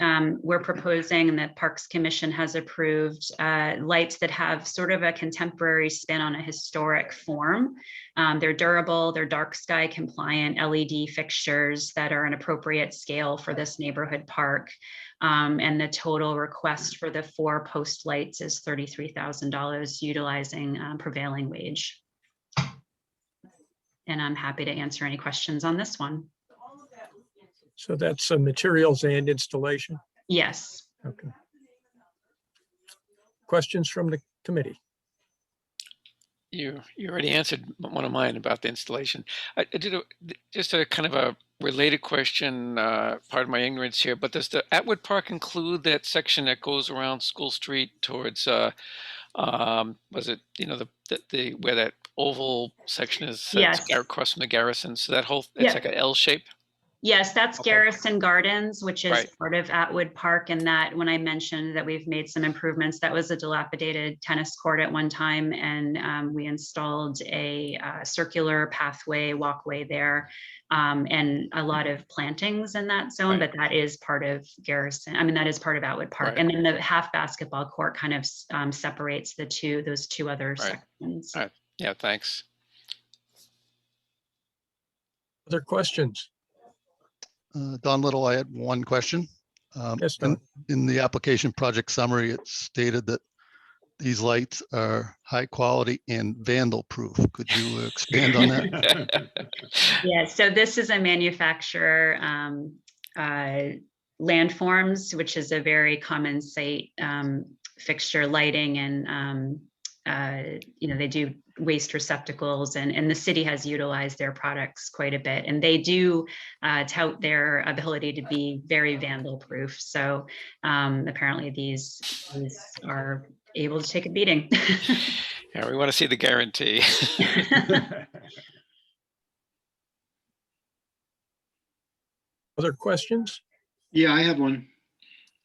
we're proposing, and the Parks Commission has approved, lights that have sort of a contemporary spin on a historic form. They're durable, they're dark sky compliant LED fixtures that are an appropriate scale for this neighborhood park. And the total request for the 4 post lights is $33,000 utilizing prevailing wage. And I'm happy to answer any questions on this one. So that's materials and installation. Yes. Okay. Questions from the committee? You already answered one of mine about the installation. I did just a kind of a related question, pardon my ignorance here, but does the Atwood Park include that section that goes around School Street towards, was it, you know, the where that oval section is, Yes. across from the Garrison? So that whole, it's Yeah. like an L shape? Yes, that's Okay. Garrison Gardens, which is Right. part of Atwood Park. And that, when I mentioned that we've made some improvements, that was a dilapidated tennis court at one time. And we installed a circular pathway, walkway there, and a lot of plantings in that zone, Right. but that is part of Garrison. I mean, that is part of Atwood Park. Right. And then the half basketball court kind of separates those two other Right. sections. All right. Yeah, thanks. Other questions? Don Little, I had one question. Yes, Don. In the application project summary, it stated that these lights are high quality and vandal proof. Could you expand on that? Yeah, so this is a manufacturer, landforms, which is a very common site fixture lighting, and you know, they do waste receptacles, and the city has utilized their products quite a bit, and they do tout their ability to be very vandal proof. So apparently these are able to take a beating. Yeah, we want to see the guarantee. Other questions? Yeah, I have one.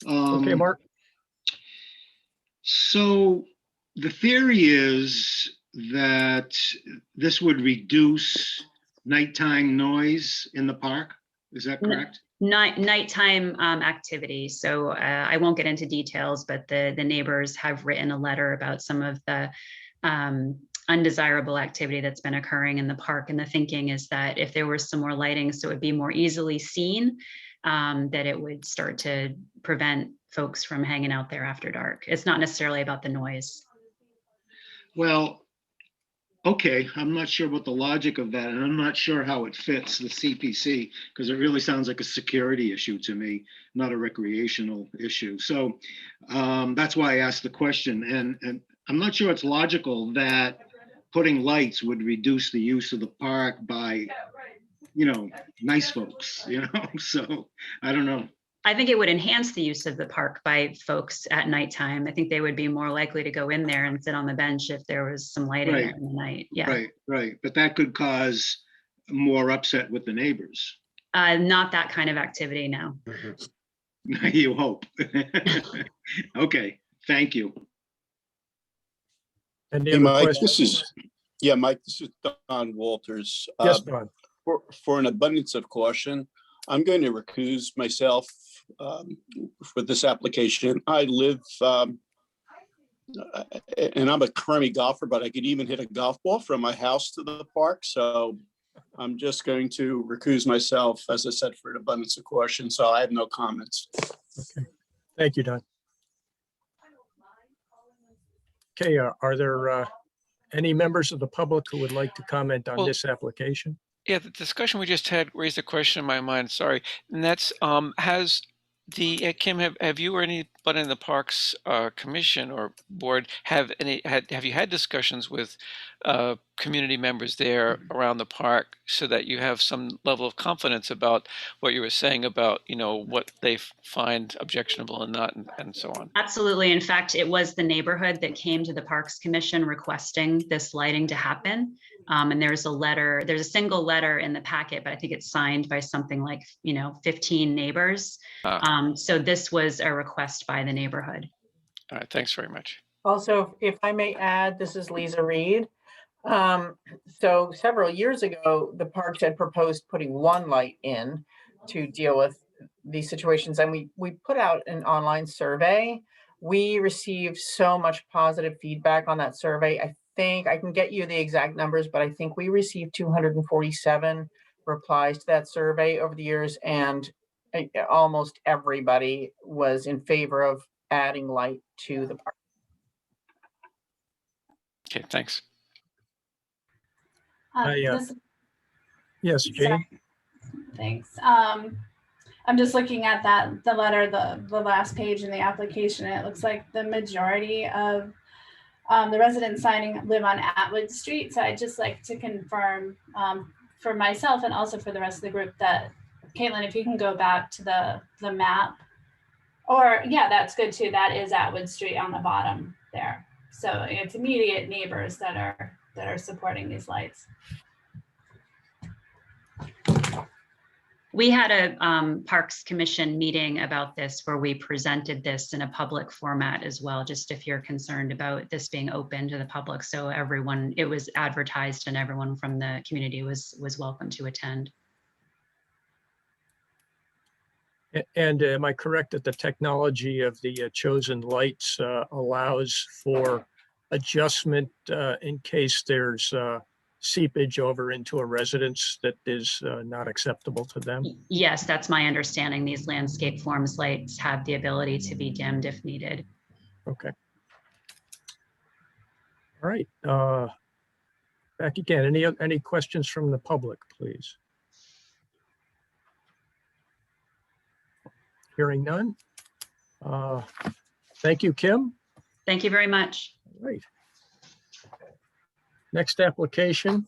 Okay, Mark. So the theory is that this would reduce nighttime noise in the park. Is that correct? Nighttime activity. So I won't get into details, but the neighbors have written a letter about some of the undesirable activity that's been occurring in the park. And the thinking is that if there was some more lighting, so it would be more easily seen, that it would start to prevent folks from hanging out there after dark. It's not necessarily about the noise. Well, okay, I'm not sure about the logic of that, and I'm not sure how it fits the CPC, because it really sounds like a security issue to me, not a recreational issue. So that's why I asked the question, and I'm not sure it's logical that putting lights would reduce the use of the park by, you know, nice folks, you know, so I don't know. I think it would enhance the use of the park by folks at nighttime. I think they would be more likely to go in there and sit on the bench if there was some lighting Right. in the night. Yeah. Right. But that could cause more upset with the neighbors. Not that kind of activity, no. You hope. Okay, thank you. Any Hey, other Mike, questions? Mike, this is Don Walters. Yes, Don. For an abundance of caution, I'm going to recuse myself for this application. I live, and I'm a crummy golfer, but I could even hit a golf ball from my house to the park. So I'm just going to recuse myself, as I said, for an abundance of caution. So I have no comments. Okay. Thank you, Don. Okay, are there any members of the public who would like to comment on Well, this application? Yeah, the discussion we just had raised a question in my mind, sorry. And that's, has the, Kim, have you or anybody in the Parks Commission or board have you had discussions with community members there around the park so that you have some level of confidence about what you were saying about, you know, what they find objectionable and not, and so on? Absolutely. In fact, it was the neighborhood that came to the Parks Commission requesting this lighting to happen. And there's a single letter in the packet, but I think it's signed by something like, 15 neighbors. So this was a request by the neighborhood. All right, thanks very much. Also, if I may add, this is Lisa Reed. So several years ago, the parks had proposed putting one light in to deal with these situations, and we put out an online survey. We received so much positive feedback on that survey. I think I can get you the exact numbers, but I think we received 247 replies to that survey over the years, and almost everybody was in favor of adding light to the park. Okay, thanks. Yes, Jane. Thanks. I'm just looking at the letter, the last page in the application, and it looks like the majority of the residents signing live on Atwood Street. So I'd just like to confirm for myself and also for the rest of the group that, Caitlin, if you can go back to the map, or yeah, that's good too. That is Atwood Street on the bottom there. So it's immediate neighbors that are supporting these lights. We had a Parks Commission meeting about this where we presented this in a public format as well, just if you're concerned about this being open to the public. So everyone, it was advertised and everyone from the community was welcome to attend. And am I correct that the technology of the chosen lights allows for adjustment in case there's seepage over into a residence that is not acceptable to them? Yes, that's my understanding. These landscape forms lights have the ability to be dimmed if needed. Okay. All right. Back again. Any questions from the public, please? Hearing none. Thank you, Kim. Thank you very much. All right. Next application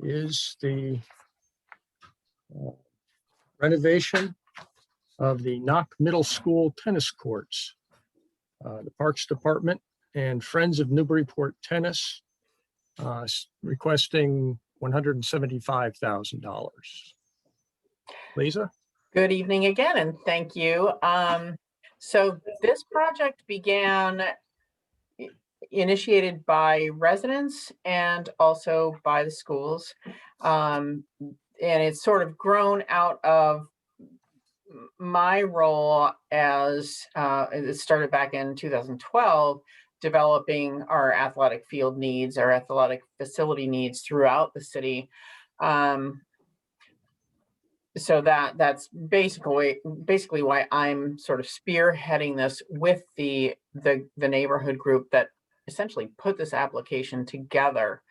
is the renovation of the Knock Middle School tennis courts. The Parks Department and Friends of Newburyport Tennis requesting $175,000. Lisa? Good evening again, and thank you. So this project initiated by residents and also by the schools. And it's sort of grown out of my role as it started back in 2012, developing our athletic field needs, our athletic facility needs throughout the city. So that's basically why I'm sort of spearheading this with the neighborhood group that essentially put this application together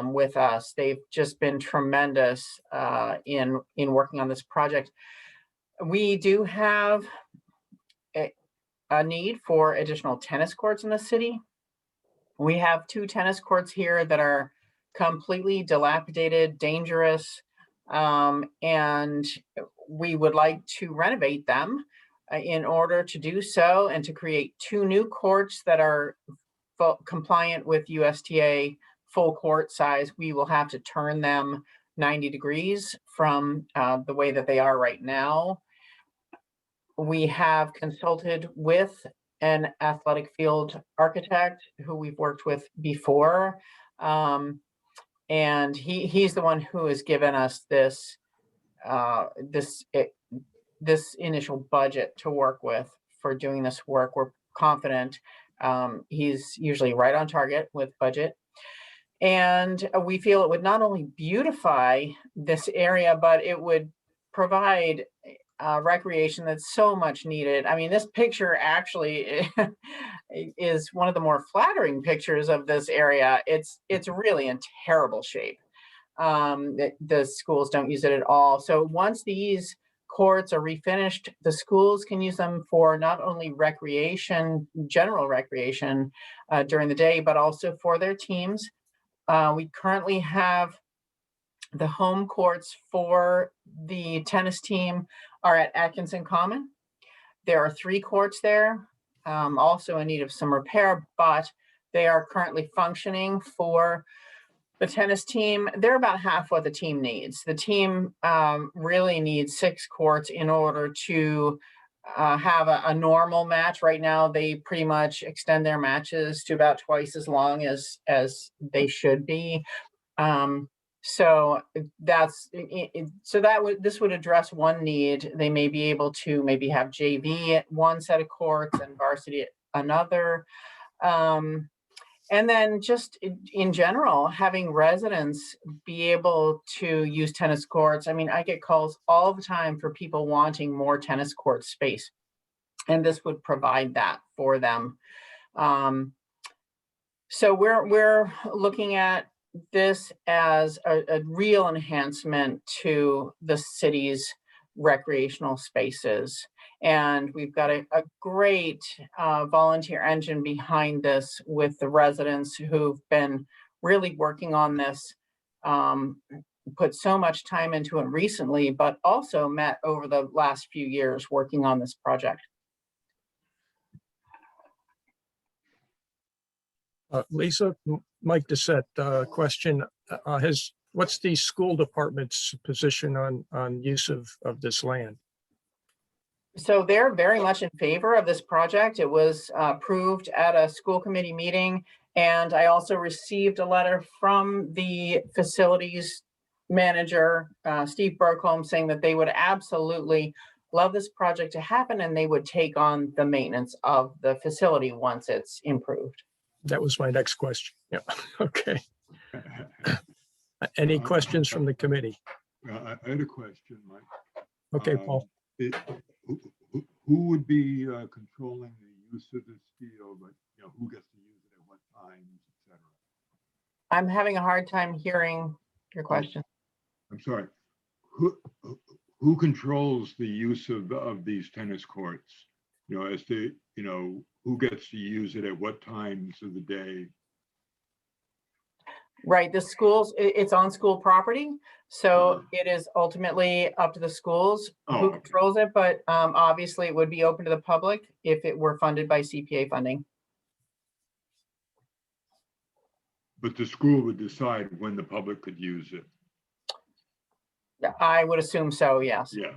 with us. They've just been tremendous in working on this project. We do have a need for additional tennis courts in the city. We have 2 tennis courts here that are completely dilapidated, dangerous, and we would like to renovate them. In order to do so and to create 2 new courts that are compliant with USTA full court size, we will have to turn them 90 degrees from the way that they are right now. We have consulted with an athletic field architect who we've worked with before. And he's the one who has given us this this initial budget to work with for doing this work. We're confident he's usually right on target with budget. And we feel it would not only beautify this area, but it would provide recreation that's so much needed. I mean, this picture actually is one of the more flattering pictures of this area. It's really in terrible shape. The schools don't use it at all. So once these courts are refinished, the schools can use them for not only recreation, general recreation during the day, but also for their teams. We currently have the home courts for the tennis team are at Atkinson Common. There are 3 courts there, also in need of some repair, but they are currently functioning for the tennis team. They're about half what the team needs. The team really needs 6 courts in order to have a normal match. Right now, they pretty much extend their matches to about twice as long as they should be. So that's, so that would, this would address one need. They may be able to maybe have JV at one set of courts and varsity at another. And then just in general, having residents be able to use tennis courts. I mean, I get calls all the time for people wanting more tennis court space, and this would provide that for them. So we're looking at this as a real enhancement to the city's recreational spaces. And we've got a great volunteer engine behind this with the residents who've been really working on this, put so much time into it recently, but also met over the last few years working on this project. Lisa, Mike Doucette, question, what's the school department's position on use of this land? So they're very much in favor of this project. It was approved at a school committee meeting. And I also received a letter from the facilities manager, Steve Burkholm, saying that they would absolutely love this project to happen and they would take on the maintenance of the facility once it's improved. That was my next question. Yeah, okay. Any questions from the committee? I had a question, Mike. Okay, Paul. Who would be controlling the use of this field, but who gets to use it at what times, etc.? I'm having a hard time hearing your question. I'm sorry. Who controls the use of these tennis courts? As to who gets to use it at what times of the day? Right, the schools, it's on school property, so it is ultimately up to the schools who controls it, but obviously it would be open to the public if it were funded by CPA funding. But the school would decide when the public could use it. I would assume so, yes. Yeah.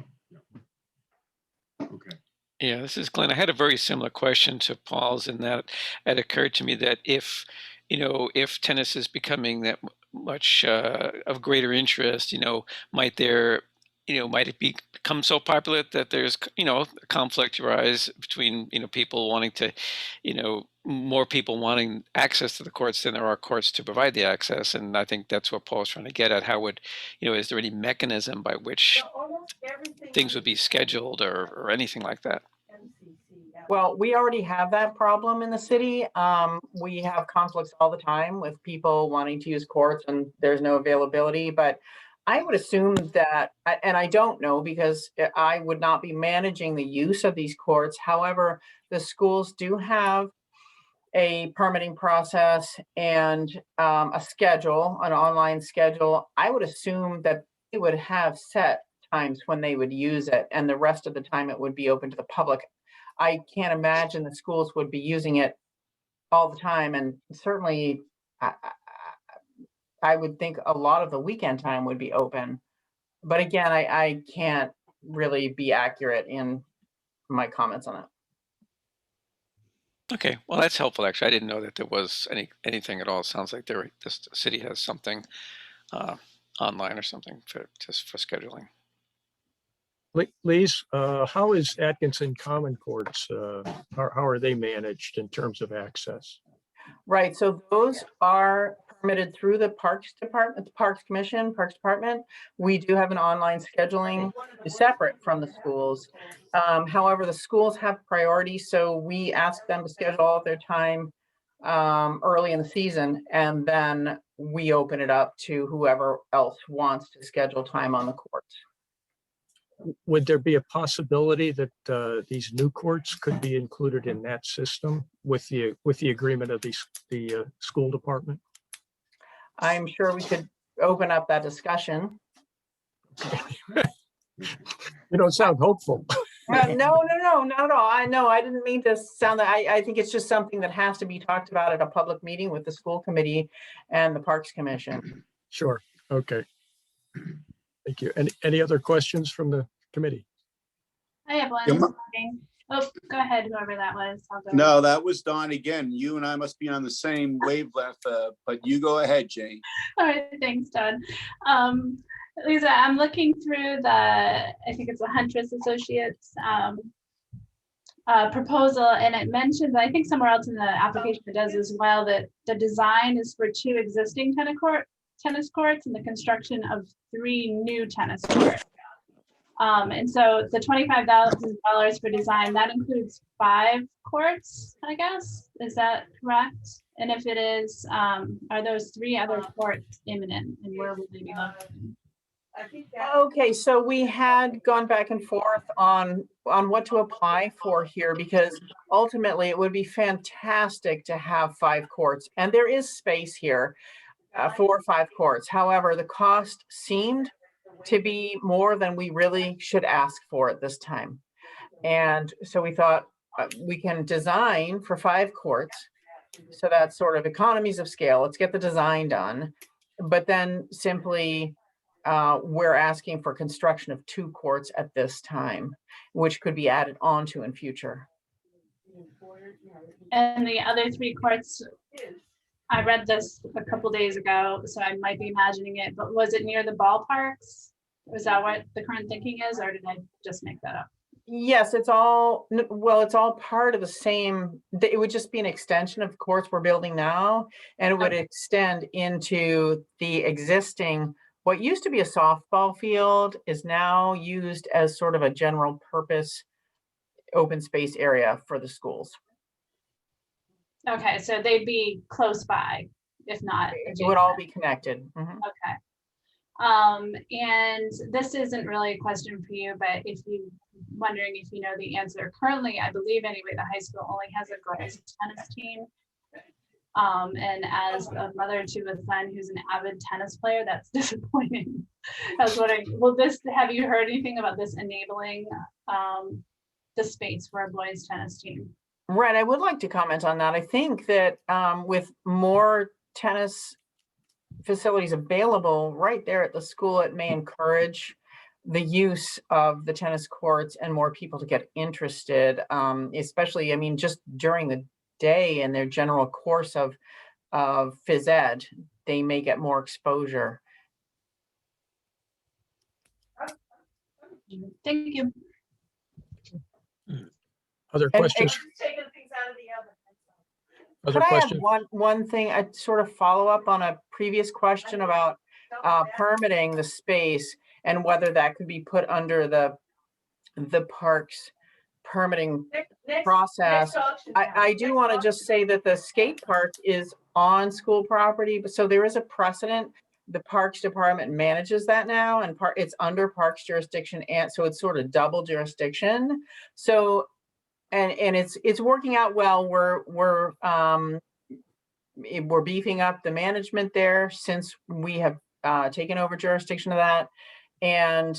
Okay. Yeah, this is Glenn. I had a very similar question to Paul's in that it occurred to me that if tennis is becoming that much of greater interest, might it become so popular that there's, a conflict arise between, people wanting to, more people wanting access to the courts than there are courts to provide the access. And I think that's what Paul's trying to get at. How would, is there any mechanism by which things would be scheduled or anything like that? Well, we already have that problem in the city. We have conflicts all the time with people wanting to use courts and there's no availability, but I would assume that, and I don't know because I would not be managing the use of these courts. However, the schools do have a permitting process and a schedule, an online schedule. I would assume that they would have set times when they would use it and the rest of the time it would be open to the public. I can't imagine the schools would be using it all the time. And certainly I would think a lot of the weekend time would be open. But again, I can't really be accurate in my comments on it. Okay, well, that's helpful, actually. I didn't know that there was anything at all. It sounds like this city has something online or something just for scheduling. Lise, how is Atkinson Common Courts, how are they managed in terms of access? Right, so those are permitted through the Parks Department, the Parks Commission, Parks Department. We do have an online scheduling separate from the schools. However, the schools have priority, so we ask them to schedule all of their time early in the season, and then we open it up to whoever else wants to schedule time on the courts. Would there be a possibility that these new courts could be included in that system with the agreement of the school department? I'm sure we could open up that discussion. You don't sound hopeful. No, not at all. I didn't mean to sound that. I think it's just something that has to be talked about at a public meeting with the school committee and the Parks Commission. Sure. Okay. Thank you. Any other questions from the committee? I have one. Yeah, Oh, go ahead, whoever that was. I'll go. No, that was Don again. You and I must be on the same wavelength, but you go ahead, Jane. All right, thanks, Don. Lisa, I'm looking through I think it's the Huntress Associates proposal, and it mentions, I think somewhere else in the application it does as well, that the design is for 2 existing tennis courts and the construction of 3 new tennis courts. And so the $25,000 for design, that includes 5 courts, I guess, is that correct? And if it is, are those 3 other courts imminent, and where would they be located? Okay, so we had gone back and forth on what to apply for here, because ultimately it would be fantastic to have 5 courts, and there is space here for 5 courts. However, the cost seemed to be more than we really should ask for at this time. And so we thought we can design for 5 courts. So that's sort of economies of scale. Let's get the design done. But then simply we're asking for construction of 2 courts at this time, which could be added onto in future. And the other 3 courts, I read this a couple days ago, so I might be imagining it, but was it near the ballparks? Is that what the current thinking is, or did I just make that up? Yes, it's all part of the same. It would just be an extension of the courts we're building now, and it would extend into the existing, what used to be a softball field is now used as sort of a general purpose open space area for the schools. Okay, so they'd be close by, if not It would all be connected. Mhm. Okay. And this isn't really a question for you, but wondering if you know the answer. Currently, I believe anyway, the high school only has a girls tennis team. And as a mother to a son who's an avid tennis player, that's disappointing. I was wondering, have you heard anything about this enabling the space for a boys tennis team? Right, I would like to comment on that. I think that with more tennis facilities available right there at the school, it may encourage the use of the tennis courts and more people to get interested, especially, I mean, just during the day in their general course of phys ed, they may get more exposure. Thank you. Other questions? Other Could I have questions? one thing, I sort of follow up on a previous question about permitting the space and whether that could be put under the parks permitting process. I do want to just say that the skate park is on school property, but so there is a precedent. The Parks Department manages that now, and it's under Parks jurisdiction, and so it's sort of double jurisdiction. So and it's working out well. We're beefing up the management there since we have taken over jurisdiction of that, and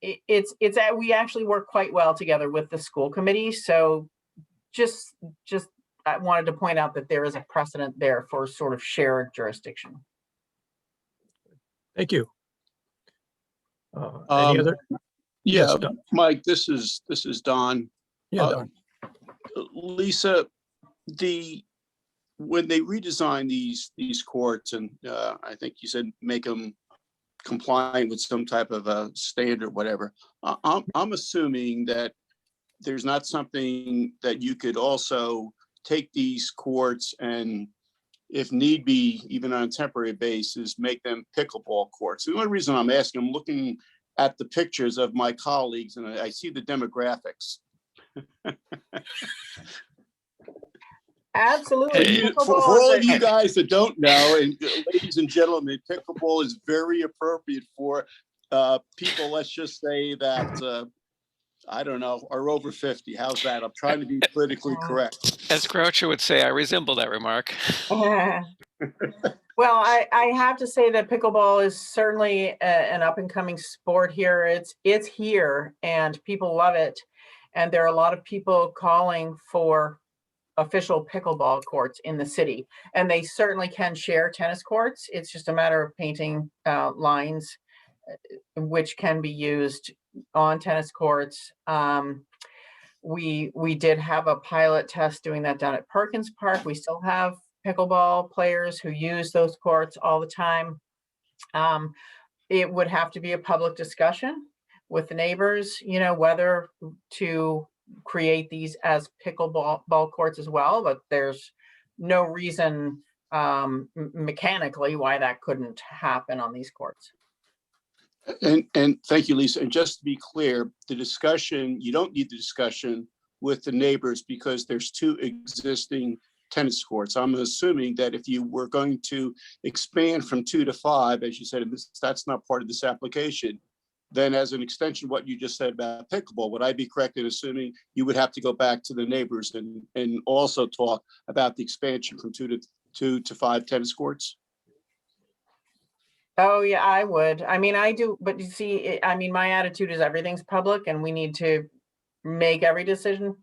we actually work quite well together with the school committee. So just I wanted to point out that there is a precedent there for sort of shared jurisdiction. Thank you. Any other? Yeah, Yes, Mike, this is Don. Yeah, Don. Lisa, when they redesign these courts, and I think you said make them compliant with some type of a standard, whatever. I'm assuming that there's not something that you could also take these courts and, if need be, even on a temporary basis, make them pickleball courts. The only reason I'm asking, I'm looking at the pictures of my colleagues and I see the demographics. Absolutely. For all of you guys that don't know, and ladies and gentlemen, pickleball is very appropriate for people, let's just say that, I don't know, are over 50. How's that? I'm trying to be politically correct. As Groucho would say, I resemble that remark. Well, I have to say that pickleball is certainly an up and coming sport here. It's here and people love it. And there are a lot of people calling for official pickleball courts in the city. And they certainly can share tennis courts. It's just a matter of painting lines which can be used on tennis courts. We did have a pilot test doing that down at Perkins Park. We still have pickleball players who use those courts all the time. It would have to be a public discussion with the neighbors, whether to create these as pickleball courts as well, but there's no reason mechanically why that couldn't happen on these courts. And thank you, Lisa. And just to be clear, the discussion, you don't need the discussion with the neighbors because there's 2 existing tennis courts. I'm assuming that if you were going to expand from 2 to 5, as you said, and that's not part of this application, then as an extension of what you just said about pickleball, would I be correct in assuming you would have to go back to the neighbors and also talk about the expansion from 2 to 5 tennis courts? Oh, yeah, I would. I mean, I do, but you see, my attitude is everything's public and we need to make every decision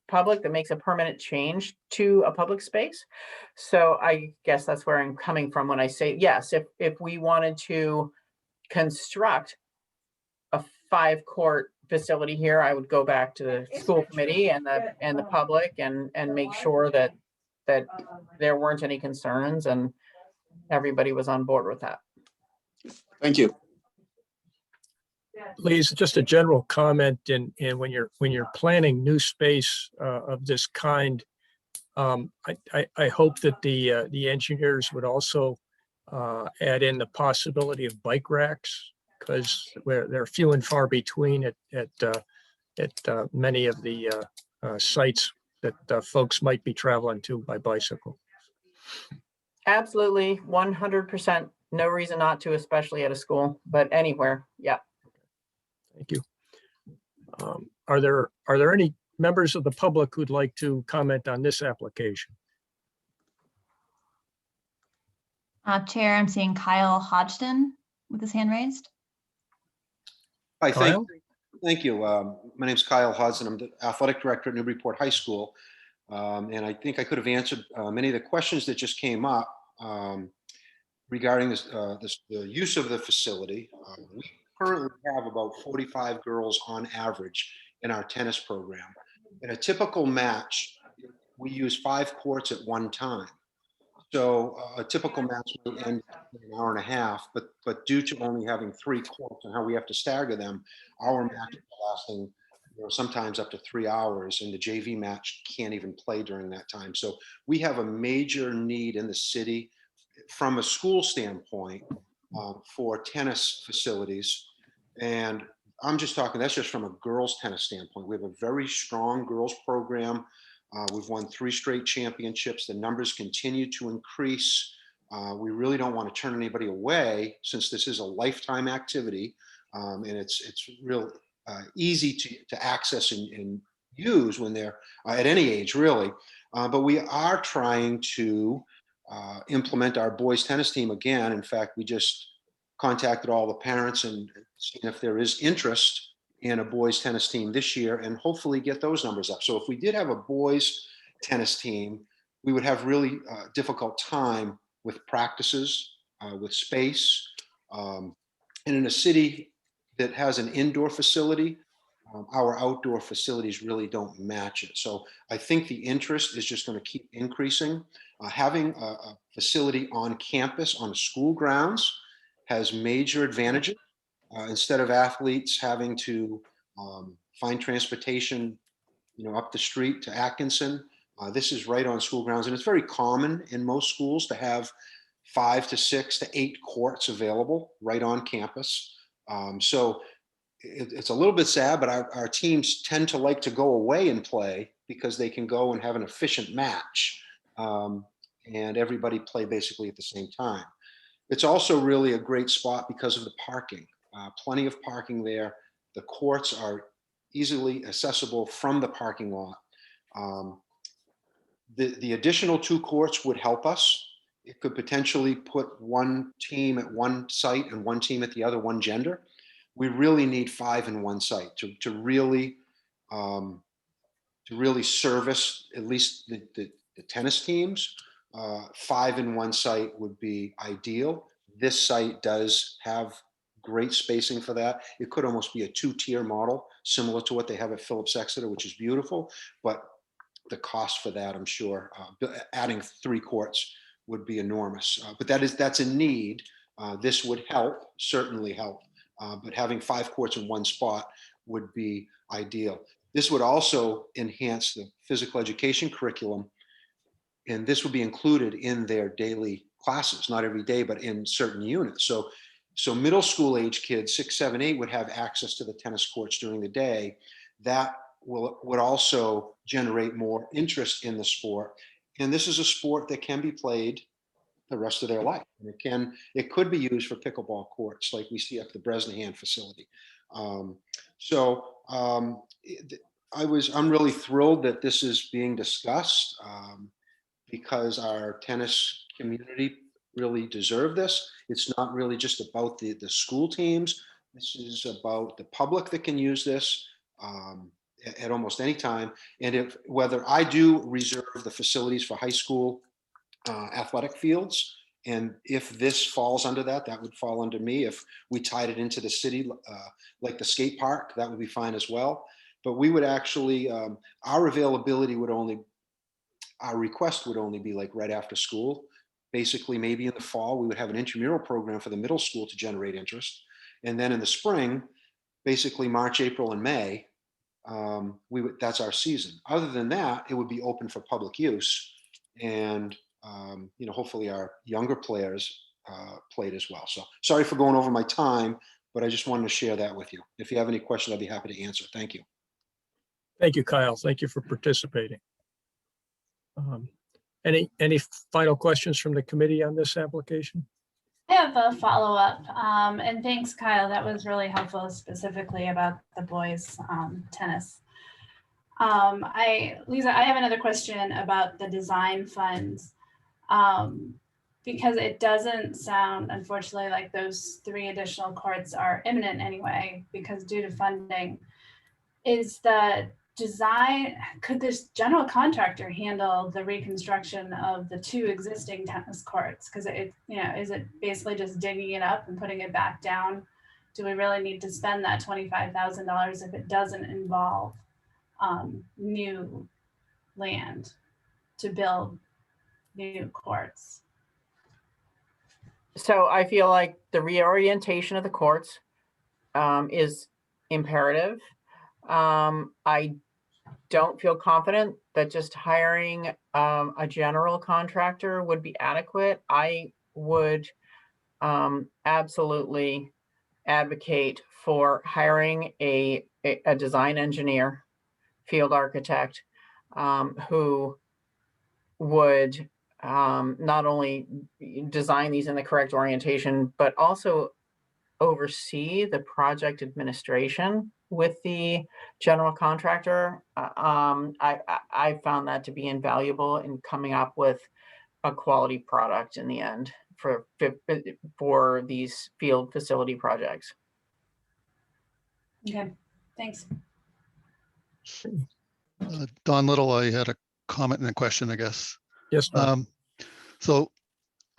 public that makes a permanent change to a public space. So I guess that's where I'm coming from when I say, yes, if we wanted to construct a 5-court facility here, I would go back to the school committee and the public and make sure that there weren't any concerns and everybody was on board with that. Thank you. Lisa, just a general comment, and when you're planning new space of this kind, I hope that the engineers would also add in the possibility of bike racks, because they're few and far between at many of the sites that folks might be traveling to by bicycle. Absolutely, 100%. No reason not to, especially at a school, but anywhere. Yeah. Thank you. Are there any members of the public who'd like to comment on this application? Chair, I'm seeing Kyle Hodgson with his hand raised. Hi, Kyle? thank you. My name's Kyle Hudson. I'm the athletic director at Newburyport High School. And I think I could have answered many of the questions that just came up regarding the use of the facility. We currently have about 45 girls on average in our tennis program. In a typical match, we use 5 courts at one time. So a typical match may end in an hour and a half, but due to only having 3 courts and how we have to stagger them, our matches are lasting sometimes up to 3 hours, and the JV match can't even play during that time. So we have a major need in the city from a school standpoint for tennis facilities. And I'm just talking, that's just from a girls tennis standpoint. We have a very strong girls program. We've won 3 straight championships. The numbers continue to increase. We really don't want to turn anybody away since this is a lifetime activity. And it's real easy to access and use when they're at any age, really. But we are trying to implement our boys tennis team again. In fact, we just contacted all the parents and seen if there is interest in a boys tennis team this year and hopefully get those numbers up. So if we did have a boys tennis team, we would have really difficult time with practices, with space. And in a city that has an indoor facility, our outdoor facilities really don't match it. So I think the interest is just going to keep increasing. Having a facility on campus, on school grounds, has major advantages. Instead of athletes having to find transportation, up the street to Atkinson, this is right on school grounds. And it's very common in most schools to have 5 to 6 to 8 courts available right on campus. So it's a little bit sad, but our teams tend to like to go away and play because they can go and have an efficient match and everybody play basically at the same time. It's also really a great spot because of the parking. Plenty of parking there. The courts are easily accessible from the parking lot. The additional 2 courts would help us. It could potentially put one team at one site and one team at the other, one gender. We really need 5 in one site to really service at least the tennis teams. 5 in one site would be ideal. This site does have great spacing for that. It could almost be a two-tier model, similar to what they have at Phillips Exeter, which is beautiful. But the cost for that, I'm sure, adding 3 courts would be enormous. But that's a need. This would help, certainly help. But having 5 courts in one spot would be ideal. This would also enhance the physical education curriculum, and this would be included in their daily classes, not every day, but in certain units. So middle school age kids, 6, 7, 8, would have access to the tennis courts during the day. That would also generate more interest in the sport. And this is a sport that can be played the rest of their life. And it could be used for pickleball courts like we see at the Bresnahan facility. I'm really thrilled that this is being discussed because our tennis community really deserve this. It's not really just about the school teams. This is about the public that can use this at almost any time. And whether I do reserve the facilities for high school athletic fields, and if this falls under that, that would fall under me. If we tied it into the city, like the skate park, that would be fine as well. But we would actually, our availability would only, our request would only be like right after school. Basically, maybe in the fall, we would have an intramural program for the middle school to generate interest. And then in the spring, basically March, April, and May, that's our season. Other than that, it would be open for public use. And hopefully our younger players played as well. So sorry for going over my time, but I just wanted to share that with you. If you have any questions, I'll be happy to answer. Thank you. Thank you, Kyle. Thank you for participating. Any final questions from the committee on this application? I have a follow-up, and thanks, Kyle. That was really helpful, specifically about the boys' tennis. Lisa, I have another question about the design funds, because it doesn't sound, unfortunately, like those 3 additional courts are imminent anyway, because due to funding. Is the design, could this general contractor handle the reconstruction of the 2 existing tennis courts? Because is it basically just digging it up and putting it back down? Do we really need to spend that $25,000 if it doesn't involve new land to build new courts? So I feel like the reorientation of the courts is imperative. I don't feel confident that just hiring a general contractor would be adequate. I would absolutely advocate for hiring a design engineer, field architect, who would not only design these in the correct orientation, but also oversee the project administration with the general contractor. I found that to be invaluable in coming up with a quality product in the end for these field facility projects. Okay, thanks. Don Little, I had a comment and a question, I guess. Yes, Don. So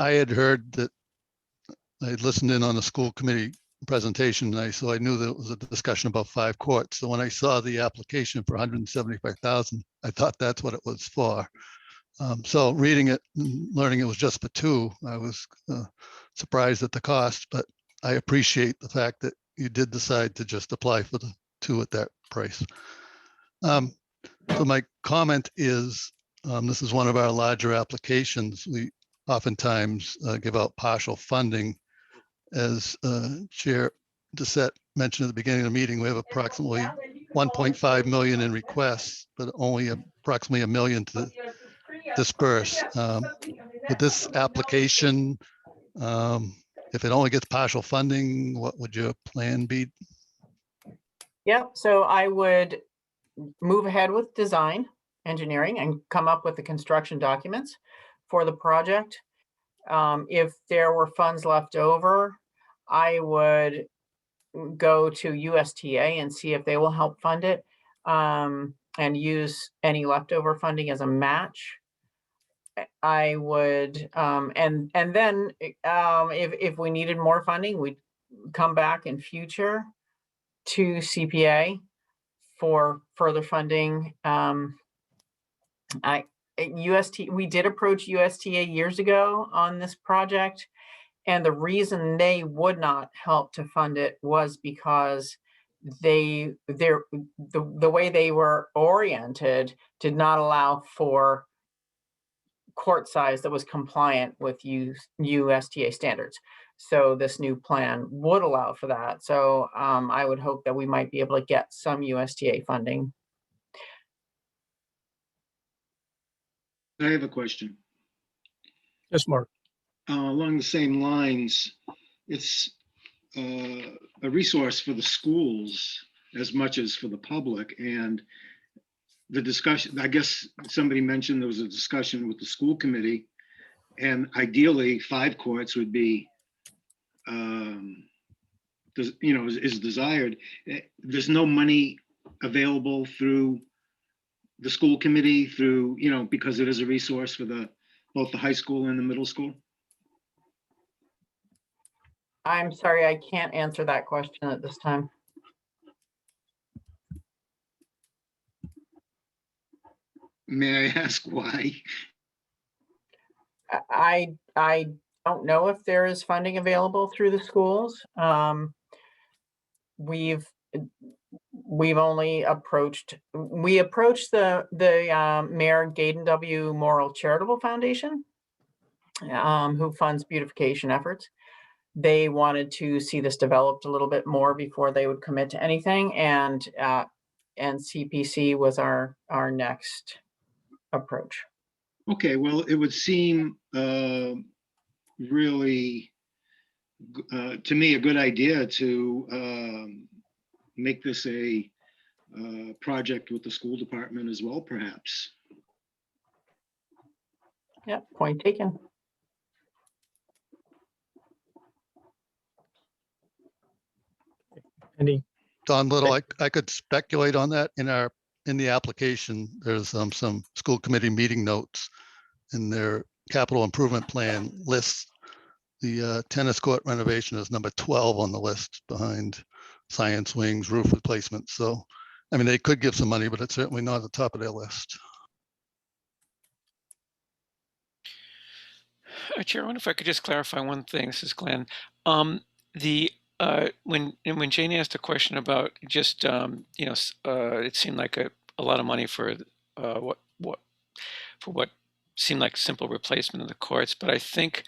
I had heard that I had listened in on the school committee presentation, so I knew there was a discussion about 5 courts. So when I saw the application for 175,000, I thought that's what it was for. So reading it, and learning it was just for 2, I was surprised at the cost, but I appreciate the fact that you did decide to just apply for the 2 at that price. So my comment is, this is one of our larger applications. We oftentimes give out partial funding. As Chair Doucette mentioned at the beginning of the meeting, we have approximately 1.5 million in requests, but only approximately $1 million to disperse. With this application, if it only gets partial funding, what would your plan be? Yep, so I would move ahead with design engineering and come up with the construction documents for the project. If there were funds left over, I would go to USTA and see if they will help fund it, and use any leftover funding as a match. I would, and then if we needed more funding, we'd come back in future to CPA for further funding. We did approach USTA years ago on this project, and the reason they would not help to fund it was because the way they were oriented did not allow for court size that was compliant with USTA standards. So this new plan would allow for that. So I would hope that we might be able to get some USTA funding. I have a question. Yes, Mark. Along the same lines, it's a resource for the schools as much as for the public. And the discussion, I guess somebody mentioned there was a discussion with the school committee, and ideally 5 courts would be, is desired. There's no money available through the school committee through, because it is a resource for both the high school and the middle school? I'm sorry, I can't answer that question at this time. May I ask why? I don't know if there is funding available through the schools. We approached the Mayor Gaydon W. Morrill Charitable Foundation, who funds beautification efforts. They wanted to see this developed a little bit more before they would commit to anything, and CPC was our next approach. Okay, well, it would seem really, to me, a good idea to make this a project with the school department as well, perhaps. Yeah, point taken. Any, Don Little, I could speculate on that in the application. There's some school committee meeting notes in their capital improvement plan lists. The tennis court renovation is number 12 on the list behind science wings, roof replacement. So, I mean, they could give some money, but it's certainly not at the top of their list. Chair, I wonder if I could just clarify one thing. This is Glenn. When Jane asked a question about just it seemed like a lot of money for what seemed like simple replacement of the courts, but I think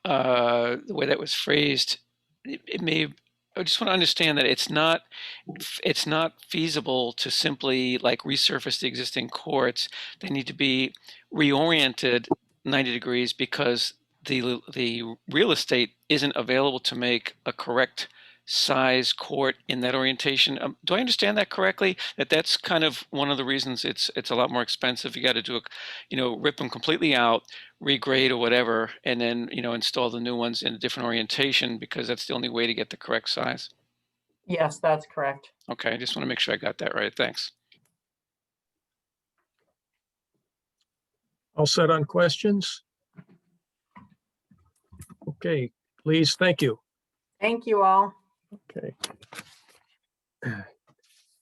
the way that was phrased, it may. I just want to understand that it's not feasible to simply like resurface the existing courts. They need to be reoriented 90 degrees because the real estate isn't available to make a correct size court in that orientation. Do I understand that correctly? That's kind of one of the reasons it's a lot more expensive. You got to do rip them completely out, regrade or whatever, and then install the new ones in a different orientation because that's the only way to get the correct size. Yes, that's correct. Okay, I just want to make sure I got that right. Thanks. all set on questions? Okay, please, thank you. Thank you all. Okay.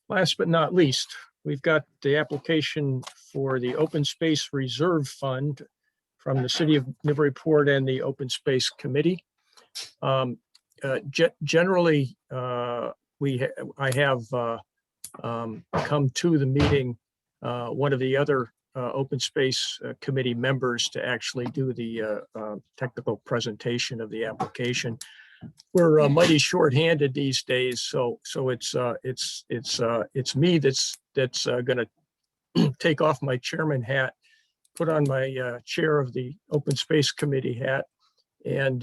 Last but not least, we've got the application for the Open Space Reserve Fund from the City of Newburyport and the Open Space Committee. Generally, I have come to the meeting, one of the other Open Space Committee members to actually do the technical presentation of the application. We're mighty short-handed these days, so it's me that's going to take off my chairman hat, put on my chair of the Open Space Committee hat, and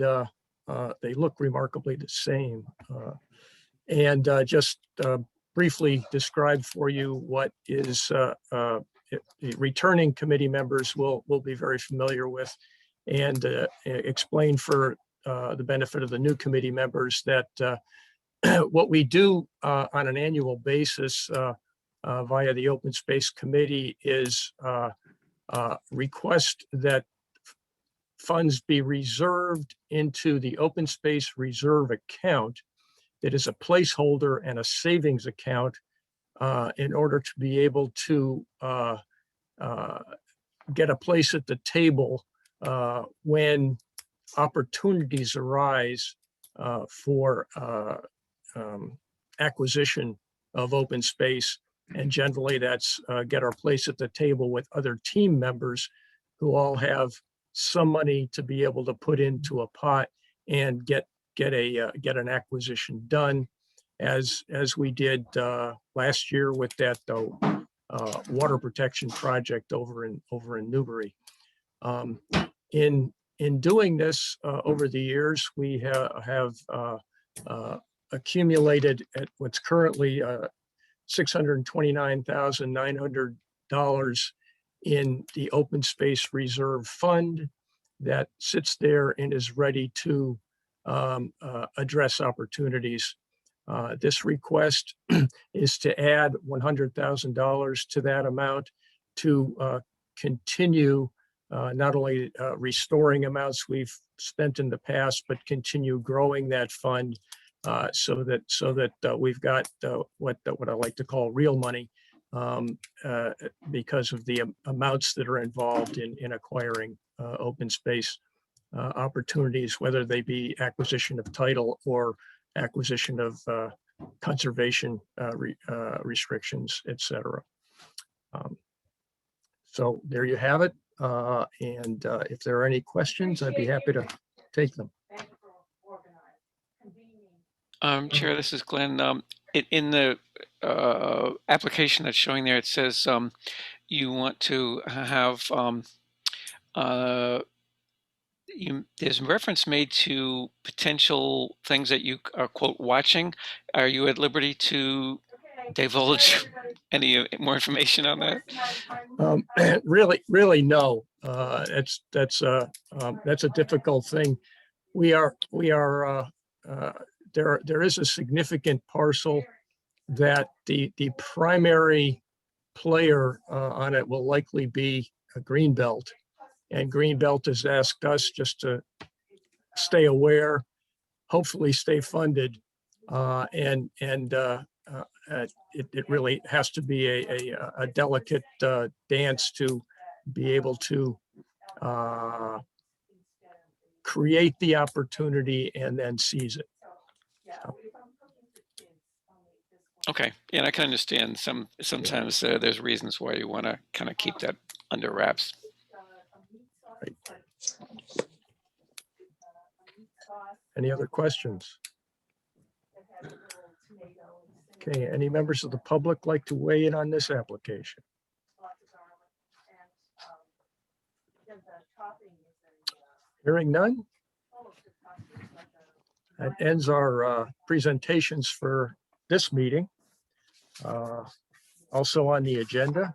they look remarkably the same. And just briefly describe for you what is the returning committee members will be very familiar with, and explain for the benefit of the new committee members that what we do on an annual basis via the Open Space Committee is request that funds be reserved into the open space reserve account that is a placeholder and a savings account in order to be able to get a place at the table when opportunities arise for acquisition of open space. And generally that's get our place at the table with other team members who all have some money to be able to put into a pot and get an acquisition done, as we did last year with that water protection project over in Newbury. In doing this over the years, we have accumulated at what's currently $629,900 in the open space reserve fund that sits there and is ready to address opportunities. This request is to add $100,000 to that amount to continue not only restoring amounts we've spent in the past, but continue growing that fund so that we've got what I like to call real money because of the amounts that are involved in acquiring open space opportunities, whether they be acquisition of title or acquisition of conservation restrictions, etc. So there you have it. And if there are any questions, I'd be happy to take them. Chair, this is Glenn. In the application that's showing there, it says you want to have there's reference made to potential things that you are, quote, watching. Are you at liberty to divulge any more information on that? Really, no. That's a difficult thing. There is a significant parcel that the primary player on it will likely be a Greenbelt. And Greenbelt has asked us just to stay aware, hopefully stay funded, and it really has to be a delicate dance to be able to create the opportunity and then seize it. Okay, yeah, and I can understand sometimes there's reasons why you want to kind of keep that under wraps. Right. Any other questions? Okay, any members of the public like to weigh in on this application? Hearing none? That ends our presentations for this meeting. Also on the agenda,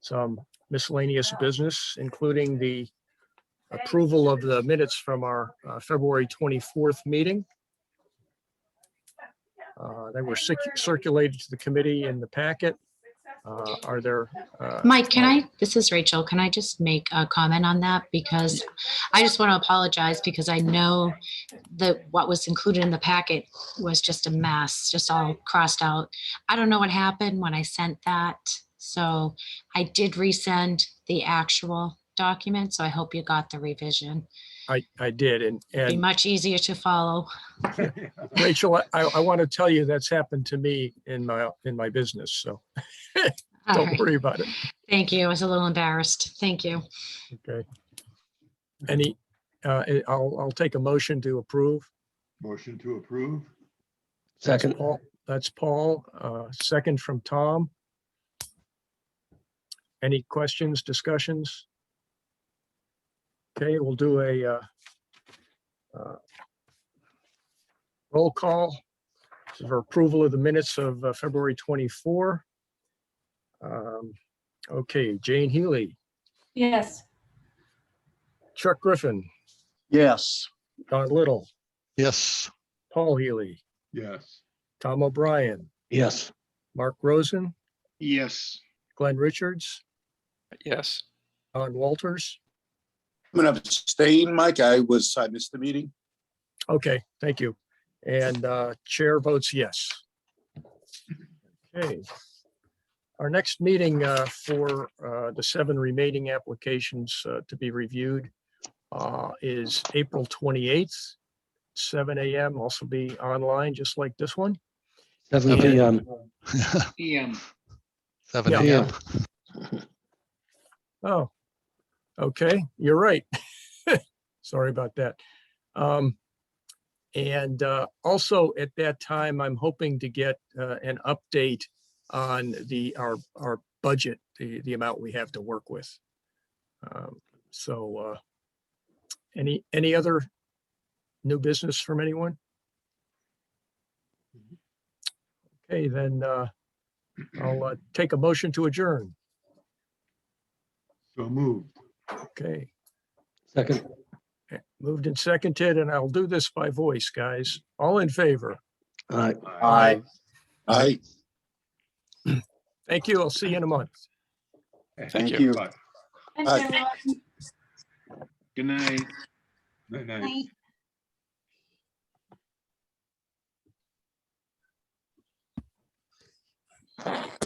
some miscellaneous business, including the approval of the minutes from our February 24th meeting. They were circulated to the committee in the packet. Are there? Mike, this is Rachel. Can I just make a comment on that? Because I just want to apologize because I know that what was included in the packet was just a mess, just all crossed out. I don't know what happened when I sent that. So I did resend the actual document. So I hope you got the revision. I did. And be much easier to follow. Rachel, I want to tell you that's happened to me in my business. So don't worry about it. Thank you. I was a little embarrassed. Thank you. Okay. I'll take a motion to approve. Motion to approve. Second. That's Paul. Second from Tom. Any questions, discussions? Okay, we'll do a roll call for approval of the minutes of February 24. Okay, Jane Healy, Yes. Chuck Griffin, Yes. Don Little, Yes. Paul Healy, Yes. Tom O'Brien, Yes. Mark Rosen, Yes. Glenn Richards, Yes. Don Walters, I'm gonna abstain, Mike. I missed the meeting. Okay, thank you. And chair votes yes. Okay. Our next meeting for the 7 remaining applications to be reviewed is April 28th, 7 a.m. Also be online, just like this one. 7 And- PM. PM. 7 Yeah. a.m. Oh, okay, you're right. Sorry about that. And also at that time, I'm hoping to get an update on our budget, the amount we have to work with. So any other new business from anyone? Okay, then I'll take a motion to adjourn. So moved. Okay. Second. Moved and seconded, and I'll do this by voice, guys. All in favor? Aye. Aye. Aye. Thank you. I'll see you in a month. Thank you. Bye. Thanks, Aye. everyone. Good night. Night, night. Night.